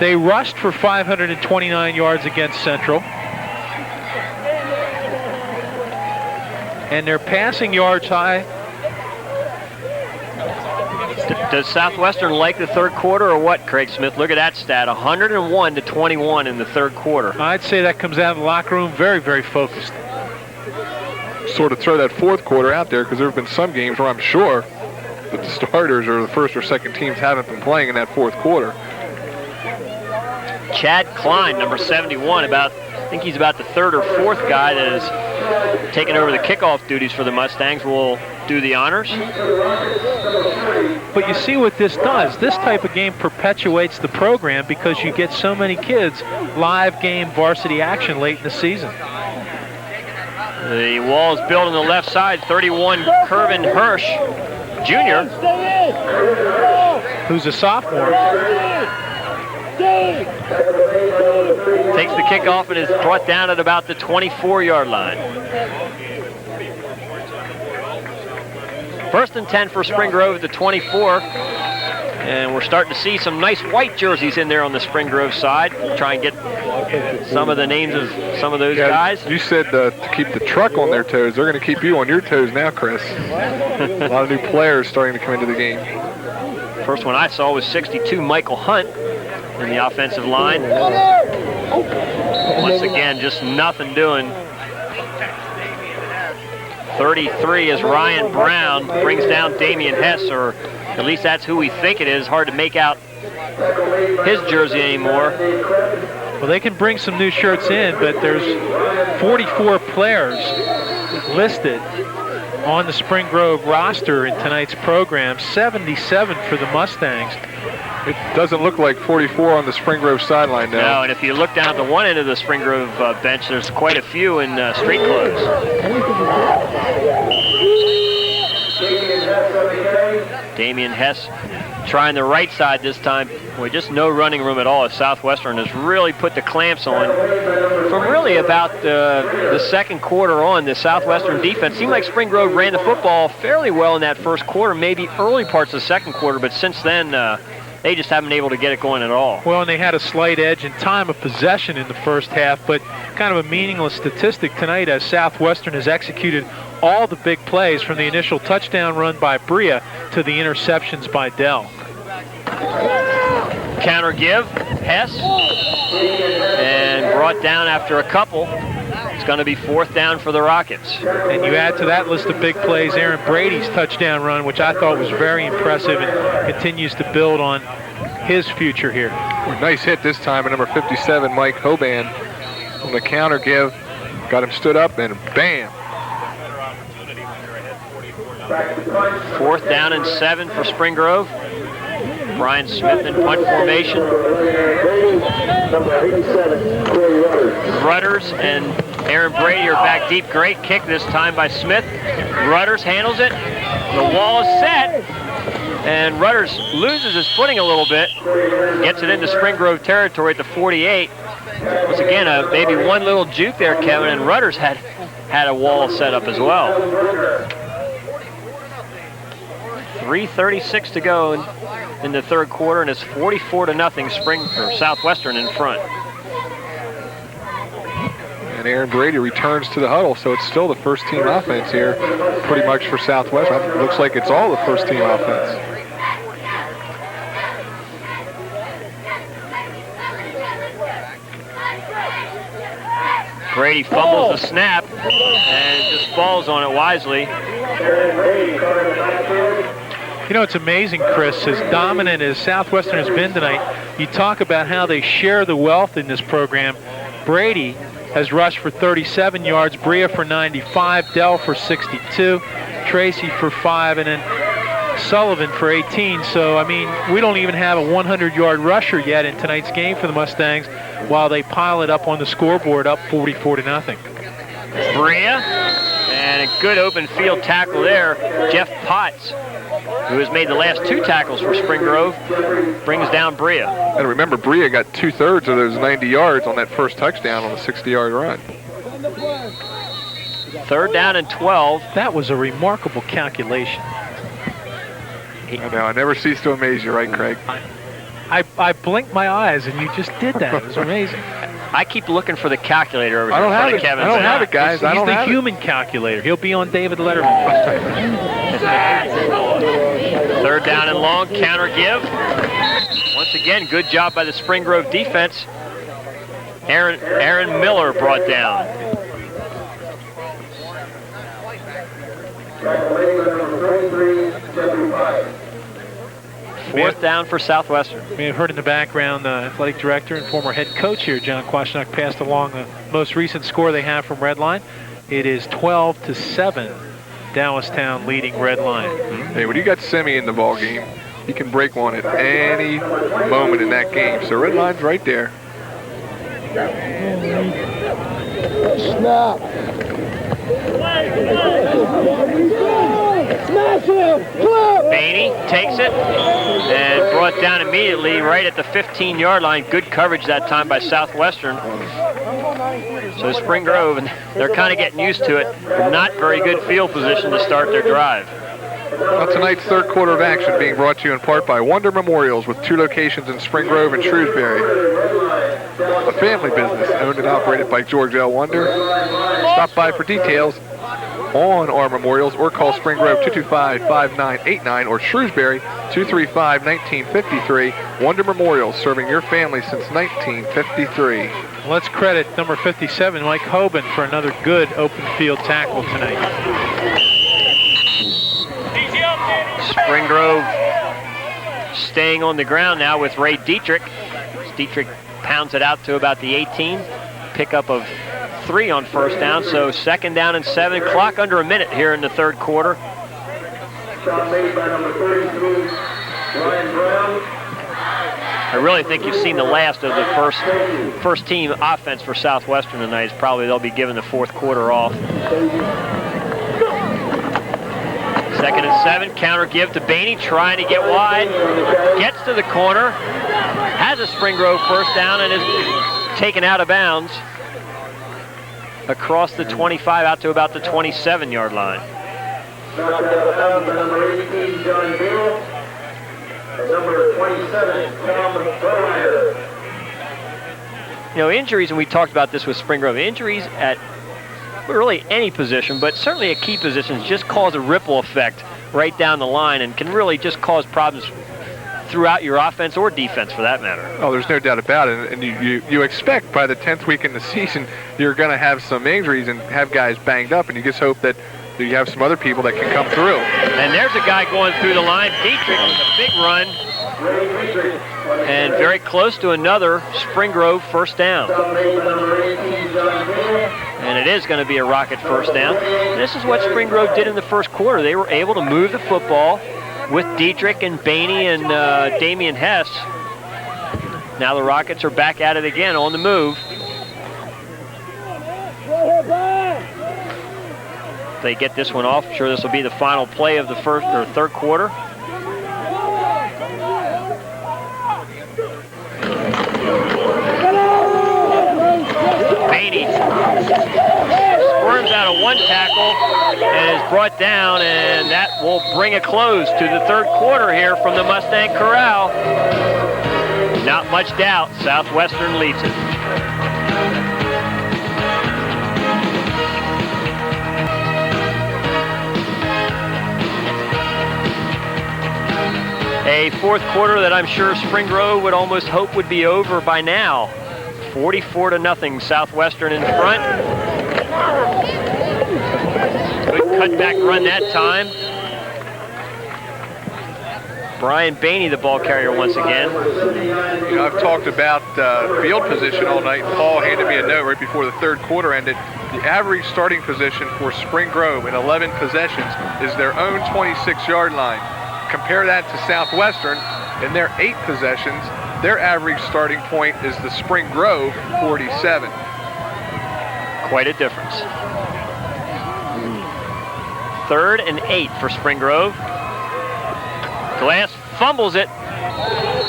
They rushed for 529 yards against Central. And their passing yards high. Does Southwestern like the third quarter or what, Craig Smith? Look at that stat, 101-21 in the third quarter. I'd say that comes out of the locker room very, very focused. Sort of throw that fourth quarter out there because there have been some games where I'm sure that the starters or the first or second teams haven't been playing in that fourth quarter. Chad Klein, number 71, I think he's about the third or fourth guy that is taking over the kickoff duties for the Mustangs, will do the honors. But you see what this does. This type of game perpetuates the program because you get so many kids live game varsity action late in the season. The wall is built on the left side. 31, Kervin Hirsch, Jr., who's a sophomore. Takes the kickoff and is brought down at about the 24-yard line. First and 10 for Spring Grove at the 24. And we're starting to see some nice white jerseys in there on the Spring Grove side. Try and get some of the names of some of those guys. You said to keep the truck on their toes. They're going to keep you on your toes now, Chris. A lot of new players starting to come into the game. First one I saw was 62, Michael Hunt, in the offensive line. Once again, just nothing doing. 33 is Ryan Brown, brings down Damian Hess, or at least that's who we think it is. Hard to make out his jersey anymore. Well, they can bring some new shirts in, but there's 44 players listed on the Spring Grove roster in tonight's program, 77 for the Mustangs. It doesn't look like 44 on the Spring Grove sideline now. No, and if you look down at the one end of the Spring Grove bench, there's quite a few in street clothes. Damian Hess trying the right side this time. Boy, just no running room at all as Southwestern has really put the clamps on. From really about the second quarter on, the Southwestern defense seemed like Spring Grove ran the football fairly well in that first quarter, maybe early parts of the second quarter, but since then, they just haven't been able to get it going at all. Well, and they had a slight edge in time of possession in the first half, but kind of a meaningless statistic tonight as Southwestern has executed all the big plays from the initial touchdown run by Bria to the interceptions by Dell. Counter give, Hess, and brought down after a couple. It's going to be fourth down for the Rockets. And you add to that list of big plays Aaron Brady's touchdown run, which I thought was very impressive and continues to build on his future here. Nice hit this time by number 57, Mike Hoban, on the counter give. Got him stood up and bam. Fourth down and 7 for Spring Grove. Brian Smith in punt formation. Rudders and Aaron Brady are back deep. Great kick this time by Smith. Rudders handles it. The wall is set. And Rudders loses his footing a little bit. Gets it into Spring Grove territory at the 48. Once again, maybe one little juke there, Kevin, and Rudders had a wall set up as well. 3:36 to go in the third quarter, and it's 44-0 Southwestern in front. And Aaron Brady returns to the huddle, so it's still the first team offense here, pretty much for Southwestern. It looks like it's all the first team offense. Brady fumbles the snap and just falls on it wisely. You know, it's amazing, Chris, as dominant as Southwestern has been tonight, you talk about how they share the wealth in this program. Brady has rushed for 37 yards, Bria for 95, Dell for 62, Tracy for 5, and then Sullivan for 18. So, I mean, we don't even have a 100-yard rusher yet in tonight's game for the Mustangs, while they pile it up on the scoreboard up 44-0. Bria, and a good open field tackle there. Jeff Potts, who has made the last 2 tackles for Spring Grove, brings down Bria. And remember, Bria got 2/3 of those 90 yards on that first touchdown on the 60-yard run. Third down and 12. That was a remarkable calculation. I know, I never cease to amaze you, right, Craig? I blinked my eyes, and you just did that. It was amazing. I keep looking for the calculator over I here. don't have it. Kevin's I don't have it, guys. He's the human calculator. He'll be on David Letterman. Third down and long, counter give. Once again, good job by the Spring Grove defense. Aaron Miller brought down. Fourth down for Southwestern. You may have heard in the background the athletic director and former head coach here, John Kwasniak, passed along the most recent score they have from Redline. It is 12-7. Dallastown leading Redline. Hey, when you got Semi in the ball game, he can break one at any moment in that game. So Redline's right there. Snap. Smash him! Bainey takes it and brought down immediately right at the 15-yard line. Good coverage that time by Southwestern. So Spring Grove, and they're kind of getting used to it. Not very good field position to start their drive. Well, tonight's third quarter of action being brought to you in part by Wonder Memorials with 2 locations in Spring Grove and Shrewsbury. A family business owned and operated by George L. Wonder. Stop by for details on our memorials or call Spring Grove 225-5989 or Shrewsbury 235-1953. Wonder Memorials, serving your family since 1953. Let's credit number 57, Mike Hoban, for another good open field tackle tonight. Spring Grove staying on the ground now with Ray Dietrich. Dietrich pounds it out to about the 18. Pickup of 3 on first down, so second down and 7. Clock under a minute here in the third quarter. I really think you've seen the last of the first team offense for Southwestern tonight. Probably they'll be giving the fourth quarter off. Second and 7, counter give to Bainey, trying to get wide. Gets to the corner, has a Spring Grove first down, and is taken out of bounds across the 25 out to about the 27-yard line. Number 18, John Gill. And number 27, Tom Berlinger. You know, injuries, and we talked about this with Spring Grove, injuries at really any position, but certainly at key positions, just cause a ripple effect right down the line and can really just cause problems throughout your offense or defense for that matter. Oh, there's no doubt about it. And you expect by the 10th week in the season, you're going to have some injuries and have guys banged up, and you just hope that you have some other people that can come through. And there's a guy going through the line, Dietrich, with a big run, and very close to another Spring Grove first down. And it is going to be a Rocket first down. This is what Spring Grove did in the first quarter. They were able to move the football with Dietrich and Bainey and Damian Hess. Now the Rockets are back at it again on the move. If they get this one off, I'm sure this will be the final play of the first or third quarter. Bainey squirms out of one tackle and is brought down, and that will bring a close to the third quarter here from the Mustang Corral. Not much doubt, Southwestern leads it. A fourth quarter that I'm sure Spring Grove would almost hope would be over by now. 44-0, Southwestern in front. Good cutback run that time. Brian Bainey, the ball carrier once again. You know, I've talked about field position all night. Paul handed me a note right before the third quarter ended. The average starting position for Spring Grove in 11 possessions is their own 26-yard line. Compare that to Southwestern. In their 8 possessions, their average starting point is the Spring Grove 47. Quite a difference. 3rd and 8 for Spring Grove. Glass fumbles it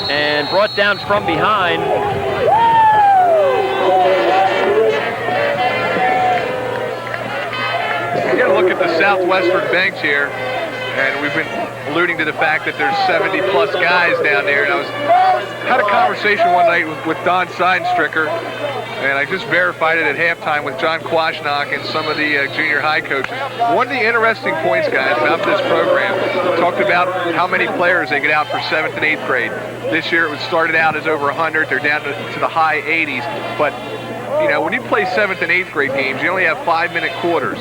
and brought down from behind. You got to look at the Southwestern bench here, and we've been alluding to the fact that there's 70-plus guys down there. And I had a conversation one night with Don Seidenstricker, and I just verified it at halftime with John Kwasniok and some of the junior high coaches. One of the interesting points, guys, about this program, talked about how many players they get out for 7th and 8th grade. This year it was started out as over 100. They're down to the high 80s. But, you know, when you play 7th and 8th grade games, you only have 5-minute quarters.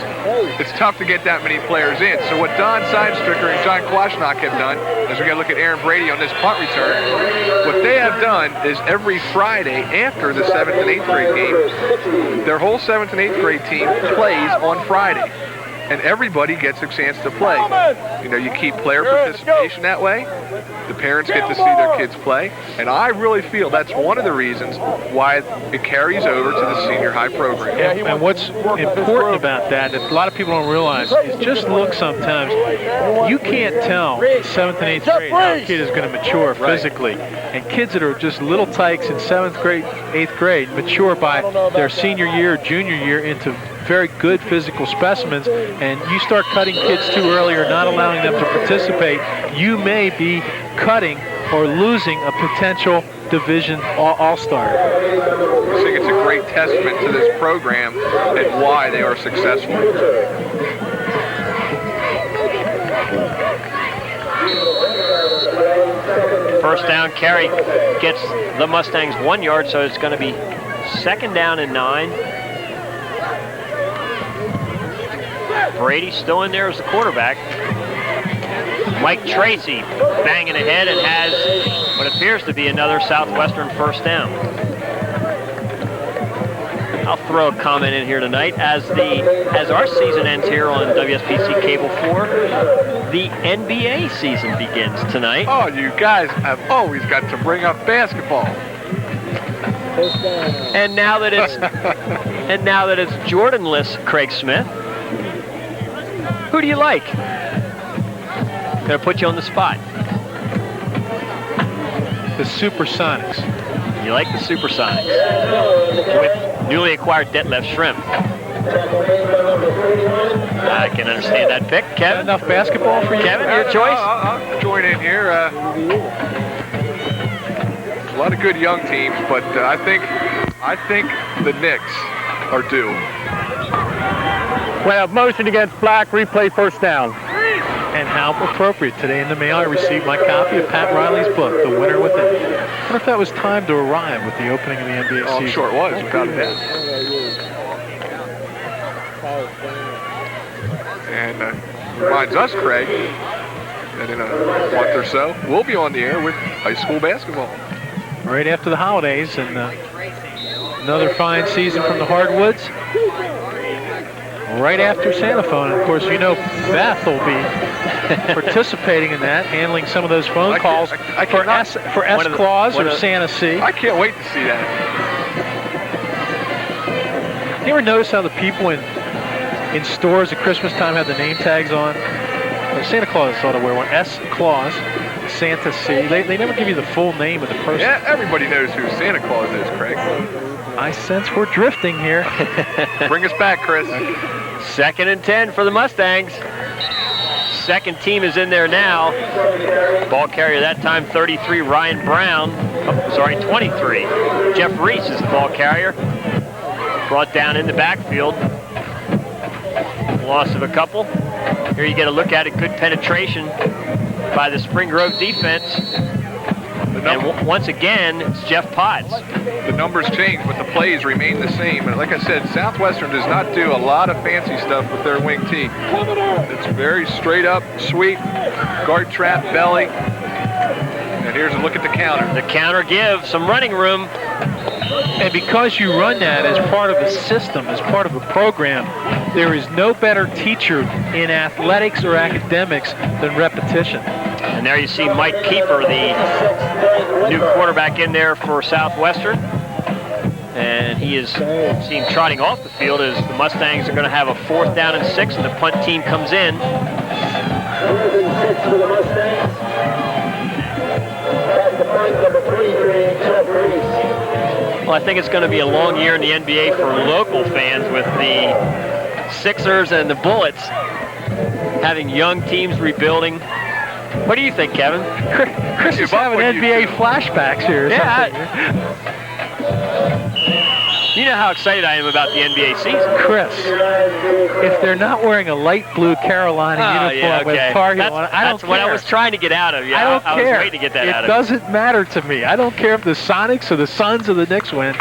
It's tough to get that many players in. So what Don Seidenstricker and John Kwasniok have done, as we're going to look at Aaron Brady on this punt return, what they have done is every Friday after the 7th and 8th grade game, their whole 7th and 8th grade team plays on Friday. And everybody gets a chance to play. You know, you keep player participation that way. The parents get to see their kids play. And I really feel that's one of the reasons why it carries over to the senior high program. And what's important about that a lot of people don't realize is just look sometimes. You can't tell 7th and 8th grade how a kid is going to mature physically. And kids that are just little tykes in 7th grade, 8th grade mature by their senior year, junior year into very good physical specimens, and you start cutting kids too early or not allowing them to participate, you may be cutting or losing a potential division all-star. I think it's a great testament to this program and why they are successful. First down carry gets the Mustangs 1 yard, so it's going to be 2nd down and 9. Brady still in there as the quarterback. Mike Tracy banging ahead and has what appears to be another Southwestern first down. I'll throw a comment in here tonight. As our season ends here on WSPC Cable 4, the NBA season begins tonight. Oh, you guys have always got to bring up basketball. And now that it's Jordanless Craig Smith, who do you like? Gonna put you on the spot. The Supersonics. You like the Supersonics with newly acquired Detlef Shrimp. I can understand that pick. Kevin, enough basketball for you? Kevin, your choice? I'll join in here. A lot of good young teams, but I think the Knicks are due. Well, motion against Black, replay first down. And how appropriate. Today in the mail, I received my copy of Pat Riley's book, The Winner Within. I wonder if that was timed to arrive with the opening of the NBA season. I'm sure it was, without a doubt. And reminds us, Craig, that in a month or so, we'll be on the air with high school basketball. Right after the holidays, and another fine season from the Hardwoods. Right after Santa Phone. And of course, you know Beth will be participating in that, handling some of those phone calls for S-Claus or Santa C. I can't wait to see that. You ever notice how the people in stores at Christmas time have the name tags on? Santa Claus ought to wear one. S-Claus, Santa C. They never give you the full name of the person. Yeah, everybody knows who Santa Claus is, Craig. I sense we're drifting here. Bring us back, Chris. 2nd and 10 for the Mustangs. Second team is in there now. Ball carrier that time, 33, Ryan Brown. 23. Jeff Reese is the ball carrier. Brought down in the backfield. Loss of a couple. Here you get a look at it. Good penetration by the Spring Grove defense. And once again, it's Jeff Potts. The numbers change, but the plays remain the same. And like I said, Southwestern does not do a lot of fancy stuff with their wing T. It's very straight up, sweep, guard trap, belly. And here's a look at the counter. The counter give, some running room. And because you run that as part of a system, as part of a program, there is no better teacher in athletics or academics than repetition. And there you see Mike Keeper, the new quarterback in there for Southwestern. And he is seen trotting off the field as the Mustangs are going to have a 4th down and 6, and the punt team comes in. 4th and 6 for the Mustangs. At the punt, number 23, Jeff Reese. Well, I think it's going to be a long year in the NBA for local fans with the Sixers and the Bullets having young teams rebuilding. What do you think, Kevin? Chris is having NBA flashbacks here. You know how excited I am about the NBA season. Chris, if they're not wearing a light blue Carolina uniform with Tar Heel on it, I don't care. That's what I was trying to get out of you. I don't care. I was waiting to get that out of you. It doesn't matter to me. I don't care if the Sonics or the Suns or the Knicks win,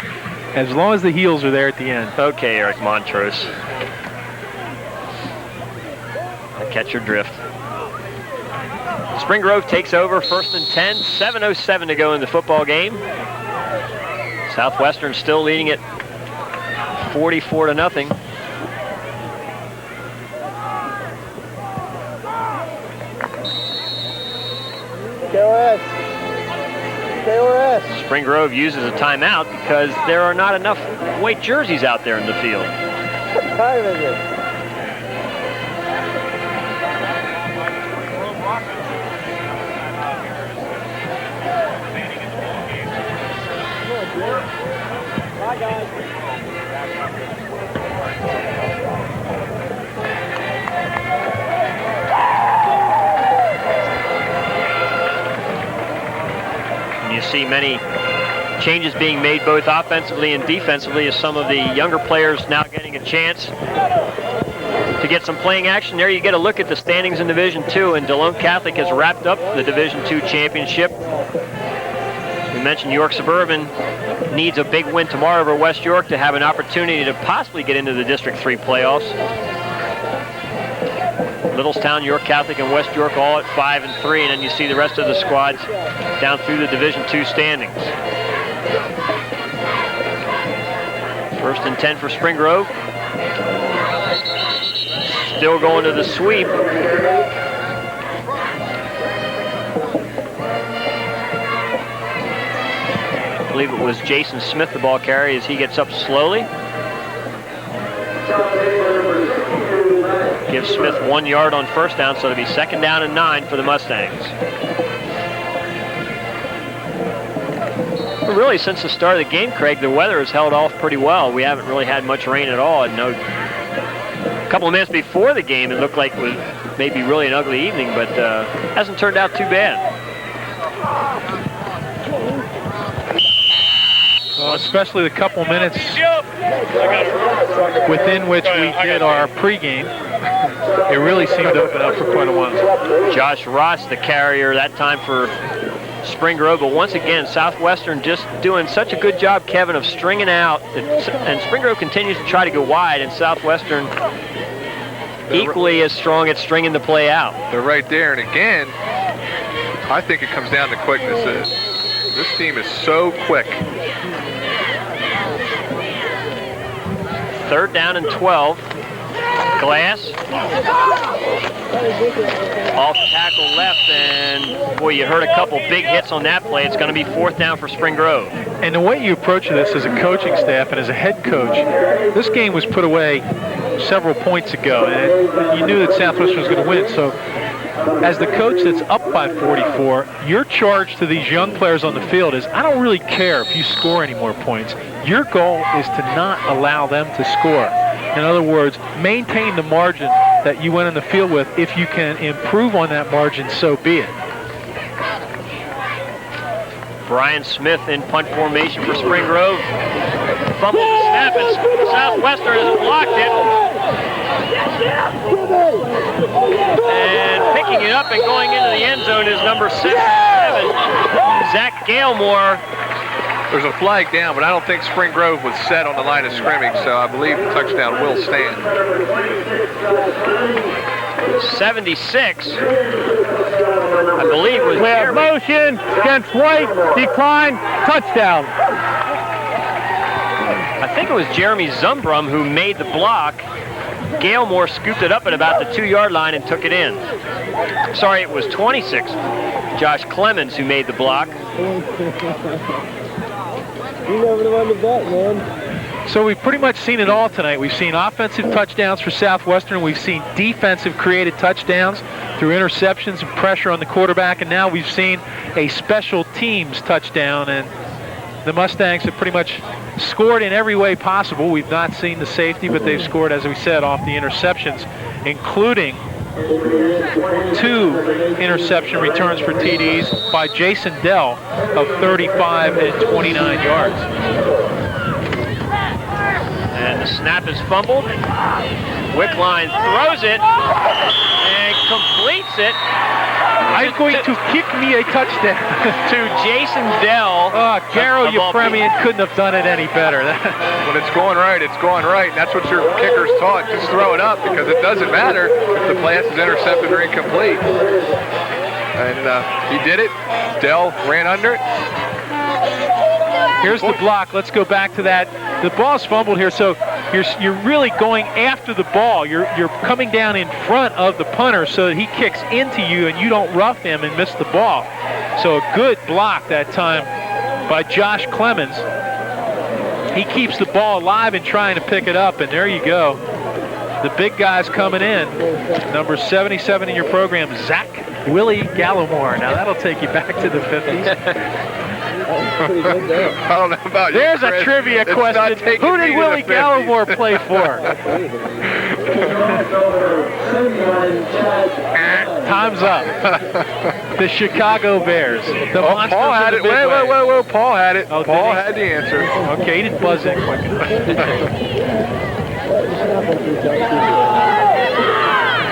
as long as the Heels are there at the end. Okay, Eric Montrose. I catch your drift. Spring Grove takes over, 1st and 10, 7:07 to go in the football game. Southwestern still leading it 44-0. KOS. Spring Grove uses a timeout because there are not enough white jerseys out there in the field. What time is it? You see many changes being made both offensively and defensively as some of the younger players now getting a chance to get some playing action. There you get a look at the standings in Division II, and DeLone Catholic has wrapped up the Division II championship. As we mentioned, York Suburban needs a big win tomorrow over West York to have an opportunity to possibly get into the District 3 playoffs. Littlestown, York Catholic, and West York all at 5-3, and then you see the rest of the squads down through the Division II standings. 1st and 10 for Spring Grove. Still going to the sweep. I believe it was Jason Smith, the ball carrier, as he gets up slowly. Gives Smith 1 yard on 1st down, so it'll be 2nd down and 9 for the Mustangs. Well, really, since the start of the game, Craig, the weather has held off pretty well. We haven't really had much rain at all. And a couple of minutes before the game, it looked like it was maybe really an ugly evening, but hasn't turned out too bad. Well, especially the couple minutes within which we did our pregame, it really seemed to open up for quite a while. Josh Ross, the carrier, that time for Spring Grove, but once again, Southwestern just doing such a good job, Kevin, of stringing out, and Spring Grove continues to try to go wide, and Southwestern equally as strong at stringing the play out. They're right there, and again, I think it comes down to quickness. This team is so quick. 3rd down and 12. Glass. Off tackle left, and boy, you heard a couple big hits on that play. It's going to be 4th down for Spring Grove. And the way you approach this as a coaching staff and as a head coach, this game was put away several points ago, and you knew that Southwestern was going to win. So as the coach that's up by 44, your charge to these young players on the field is, I don't really care if you score any more points. Your goal is to not allow them to score. In other words, maintain the margin that you went on the field with. If you can improve on that margin, so be it. Brian Smith in punt formation for Spring Grove. Fumbled the snap, and Southwestern has blocked it. And picking it up and going into the end zone is number 7, Zach Galemore. There's a flag down, but I don't think Spring Grove was set on the line of scrimmage, so I believe the touchdown will stand. 76, I believe, was We have Jeremy. motion against White, decline, touchdown. I think it was Jeremy Zumbrum who made the block. Galemore scooped it up at about the 2-yard line and took it in. Sorry, it was 26, Josh Clemens, who made the block. You never the one to bet, man. So we've pretty much seen it all tonight. We've seen offensive touchdowns for Southwestern. We've seen defensive created touchdowns through interceptions and pressure on the quarterback. And now we've seen a special teams touchdown. And the Mustangs have pretty much scored in every way possible. We've not seen the safety, but they've scored, as we said, off the interceptions, including 2 interception returns for TDs by Jason Dell of 35 and 29 yards. And the snap is fumbled. Wickline throws it and completes it. I'm going to kick me a touchdown. To Jason Dell. Garo Yefremian couldn't have done it any better. When it's going right, it's going right. And that's what your kicker's taught. Just throw it up because it doesn't matter if the pass is intercepted or incomplete. And he did it. Dell ran under it. Here's the block. Let's go back to that. The ball's fumbled here, so you're really going after the ball. You're coming down in front of the punter so that he kicks into you and you don't rough him and miss the ball. So a good block that time by Josh Clemens. He keeps the ball alive and trying to pick it up, and there you go. The big guys coming in. Number 77 in your program, Zach Willie Gallimore. Now that'll take you back to the 50s. I don't know about you, There's Chris. a trivia It's question. Who did Willie Gallimore play for? Time's up. The Chicago Bears. The Monsters Paul had of it. the Midway. Wait. Paul had it. Oh, Paul had the answer. Okay, he didn't buzz in quick enough.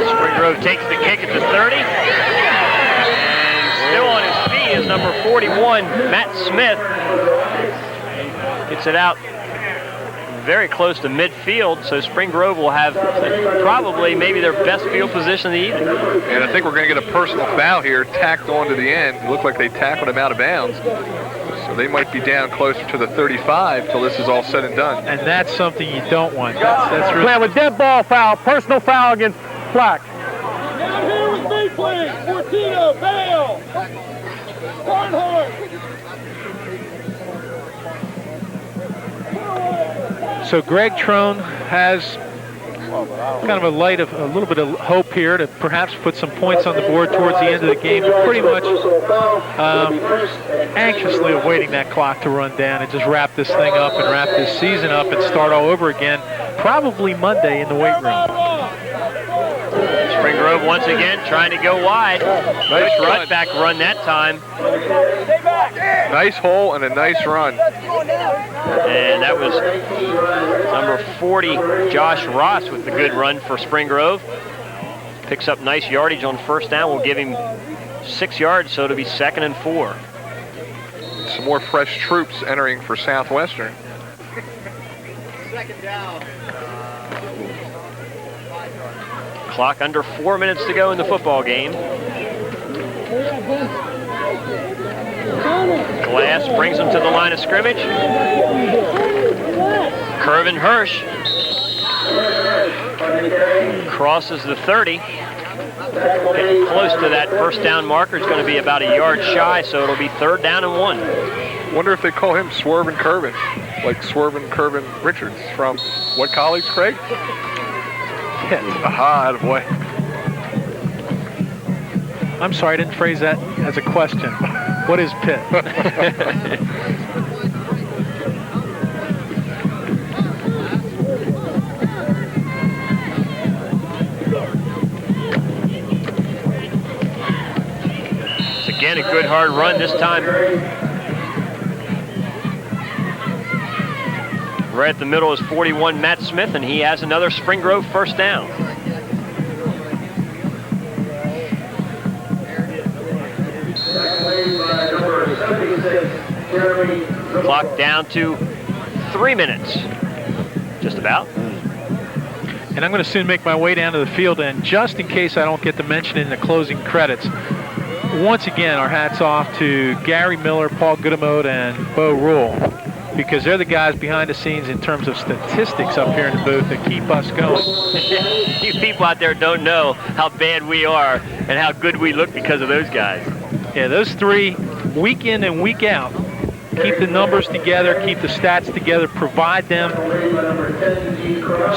Spring Grove takes the kick at the 30. And still on his feet is number 41, Matt Smith. Gets it out very close to midfield, so Spring Grove will have probably maybe their best field position of the evening. And I think we're going to get a personal foul here tacked on to the end. It looked like they tackled him out of bounds. So they might be down closer to the 35 till this is all said and done. And that's something you don't want. That's really Play with dead ball foul, personal foul against Black. Down here with me, please. Fortino, Bale. Barnhart. So Greg Trone has kind of a little bit of hope here to perhaps put some points on the board towards the end of the game. But pretty much anxiously awaiting that clock to run down and just wrap this thing up and wrap this season up and start all over again, probably Monday in the weight room. Spring Grove once again trying to go wide. Nice runback run that time. Nice hole and a nice run. And that was number 40, Josh Ross, with the good run for Spring Grove. Picks up nice yardage on first down. We'll give him 6 yards, so it'll be 2nd and 4. Some more fresh troops entering for Southwestern. Second down. Clock under 4 minutes to go in the football game. Glass brings him to the line of scrimmage. Kervin Hirsch crosses the 30. Getting close to that first down marker. It's going to be about a yard shy, so it'll be 3rd down and 1. Wonder if they call him Swervin' Kervin, like Swervin' Kervin Richards from what college, Craig? Aha, attaboy. I'm sorry, I didn't phrase that as a question. What is Pitt? It's again a good hard run this time. Right at the middle is 41, Matt Smith, and he has another Spring Grove first down. Clock down to 3 minutes, just about. And I'm going to soon make my way down to the field, and just in case I don't get to mention it in the closing credits, once again, our hats off to Gary Miller, Paul Goodemode, and Bo Rule, because they're the guys behind the scenes in terms of statistics up here in the booth that keep us going. You people out there don't know how bad we are and how good we look because of those guys. Yeah, those three, week in and week out, keep the numbers together, keep the stats together, provide them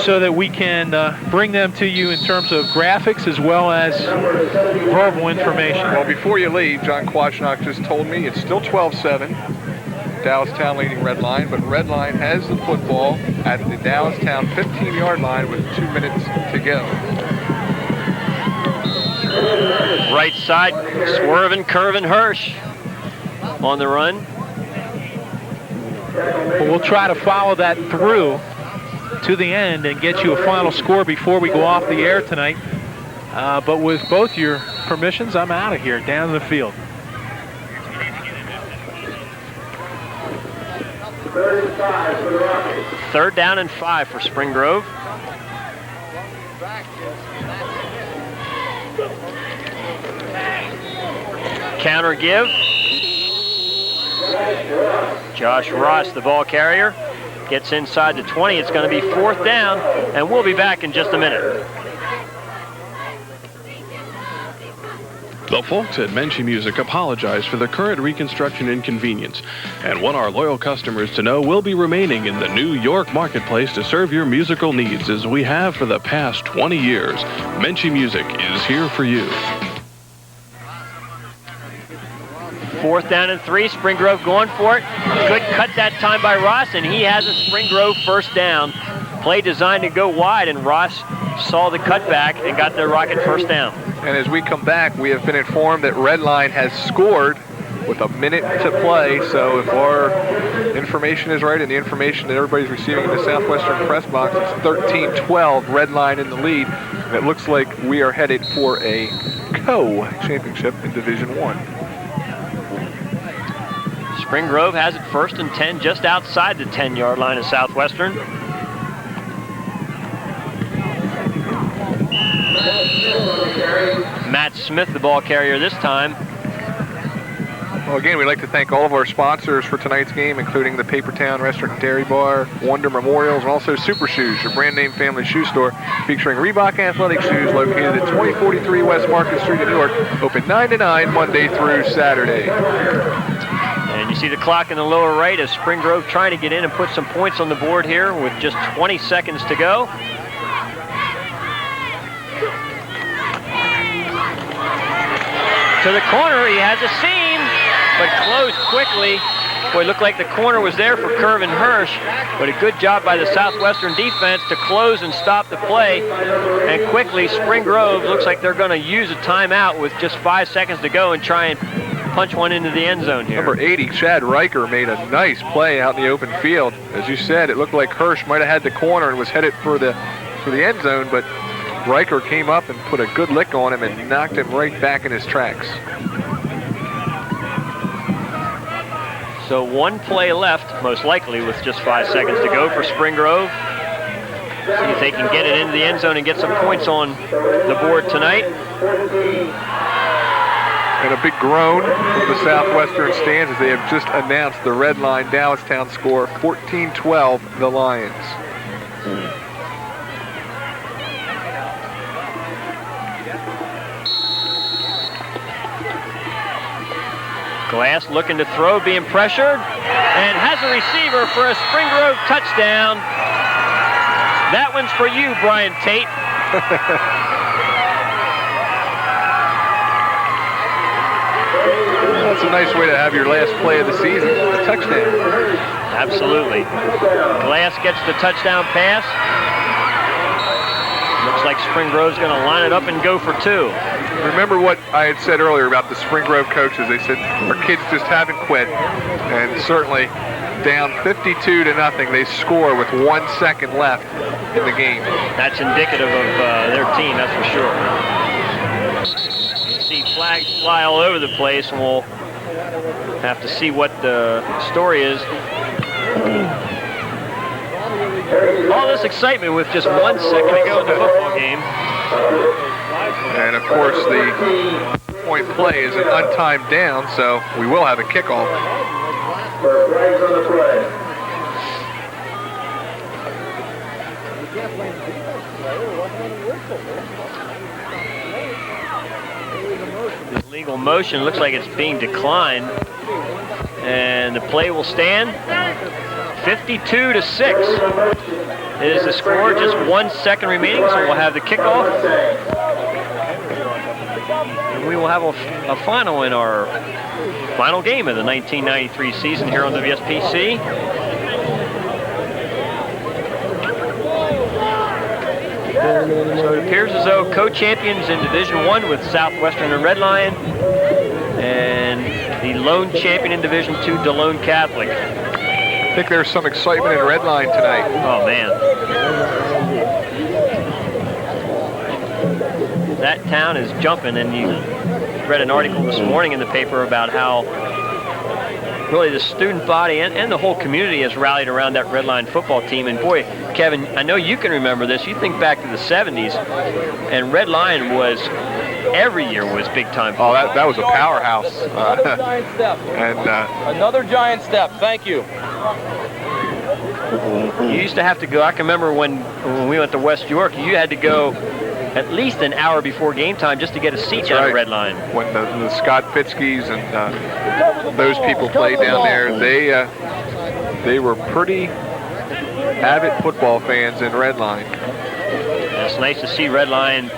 so that we can bring them to you in terms of graphics as well as verbal information. Well, before you leave, John Kwasniok just told me it's still 12-7. Dallastown leading Red Line, but Red Line has the football at the Dallastown 15-yard line with 2 minutes to go. Right side, swerving, curving Hirsch on the run. But we'll try to follow that through to the end and get you a final score before we go off the air tonight. But with both your permissions, I'm out of here, down the field. Third down and 5 for Spring Grove. Counter give. Josh Ross, the ball carrier, gets inside the 20. It's going to be 4th down, and we'll be back in just a minute. The folks at Menchie Music apologize for the current reconstruction inconvenience and want our loyal customers to know we'll be remaining in the New York marketplace to serve your musical needs as we have for the past 20 years. Menchie Music is here for you. 4th down and 3, Spring Grove going for it. Good cut that time by Ross, and he has a Spring Grove first down. Play designed to go wide, and Ross saw the cutback and got the Rocket first down. And as we come back, we have been informed that Redline has scored with a minute to play. So if our information is right and the information that everybody's receiving in the Southwestern press box, it's 13-12, Redline in the lead. And it looks like we are headed for a co-championship in Division 1. Spring Grove has it 1st and 10 just outside the 10-yard line of Southwestern. Matt Smith, the ball carrier this time. Well, again, we'd like to thank all of our sponsors for tonight's game, including the Papertown Restaurant and Dairy Bar, Wonder Memorials, and also Super Shoes, your brand name family shoe store featuring Reebok athletic shoes located at 2043 West Market Street in Newark, open 9 to 9 Monday through Saturday. And you see the clock in the lower right as Spring Grove trying to get in and put some points on the board here with just 20 seconds to go. To the corner, he has a seam, but closed quickly. Boy, it looked like the corner was there for Curvin Hirsch, but a good job by the Southwestern defense to close and stop the play. And quickly, Spring Grove looks like they're going to use a timeout with just 5 seconds to go and try and punch one into the end zone here. Number 80, Chad Riker, made a nice play out in the open field. As you said, it looked like Hirsch might have had the corner and was headed for the end zone, but Riker came up and put a good lick on him and knocked him right back in his tracks. So one play left, most likely, with just 5 seconds to go for Spring Grove. See if they can get it into the end zone and get some points on the board tonight. And a big groan from the Southwestern stands as they have just announced the Redline Dallastown score, 14-12, the Lions. Glass looking to throw, being pressured, and has a receiver for a Spring Grove touchdown. That one's for you, Brian Tate. That's a nice way to have your last play of the season, a touchdown. Absolutely. Glass gets the touchdown pass. Looks like Spring Grove's going to line it up and go for 2. Remember what I had said earlier about the Spring Grove coaches. They said our kids just haven't quit, and certainly down 52-0, they score with 1 second left in the game. That's indicative of their team, that's for sure. You see flags fly all over the place, and we'll have to see what the story is. All this excitement with just 1 second to go in the football game. And of course, the point play is an untimed down, so we will have a kickoff. Illegal motion looks like it's being declined, and the play will stand. 52-6 is the score. Just 1 second remaining, so we'll have the kickoff. And we will have a final in our final game of the 1993 season here on WSPC. So it appears as though co-champions in Division I with Southwestern and Red Lion, and the lone champion in Division II, DeLone Catholic. I think there's some excitement in Red Line tonight. Oh, man. That town is jumping, and you read an article this morning in the paper about how really the student body and the whole community has rallied around that Red Line football team. And boy, Kevin, I know you can remember this. You think back to the 70s, and Red Lion was, every year was big time football. Oh, that was a powerhouse. Another giant step. Another giant step. Thank you. You used to have to go, I can remember when we went to West York, you had to go at least an hour before game time just to get a seat down at Red Line. When the Scott Fitzkys and those people played down there, they were pretty avid football fans in Red Line. It's nice to see Red Line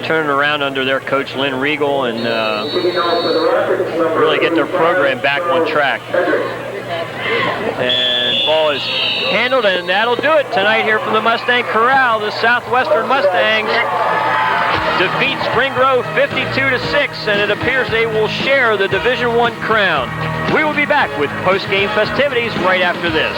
turning around under their coach Lynn Regal and really get their program back on track. And ball is handled, and that'll do it tonight here from the Mustang Corral. The Southwestern Mustangs defeat Spring Grove 52-6, and it appears they will share the Division I crown. We will be back with post-game festivities right after this.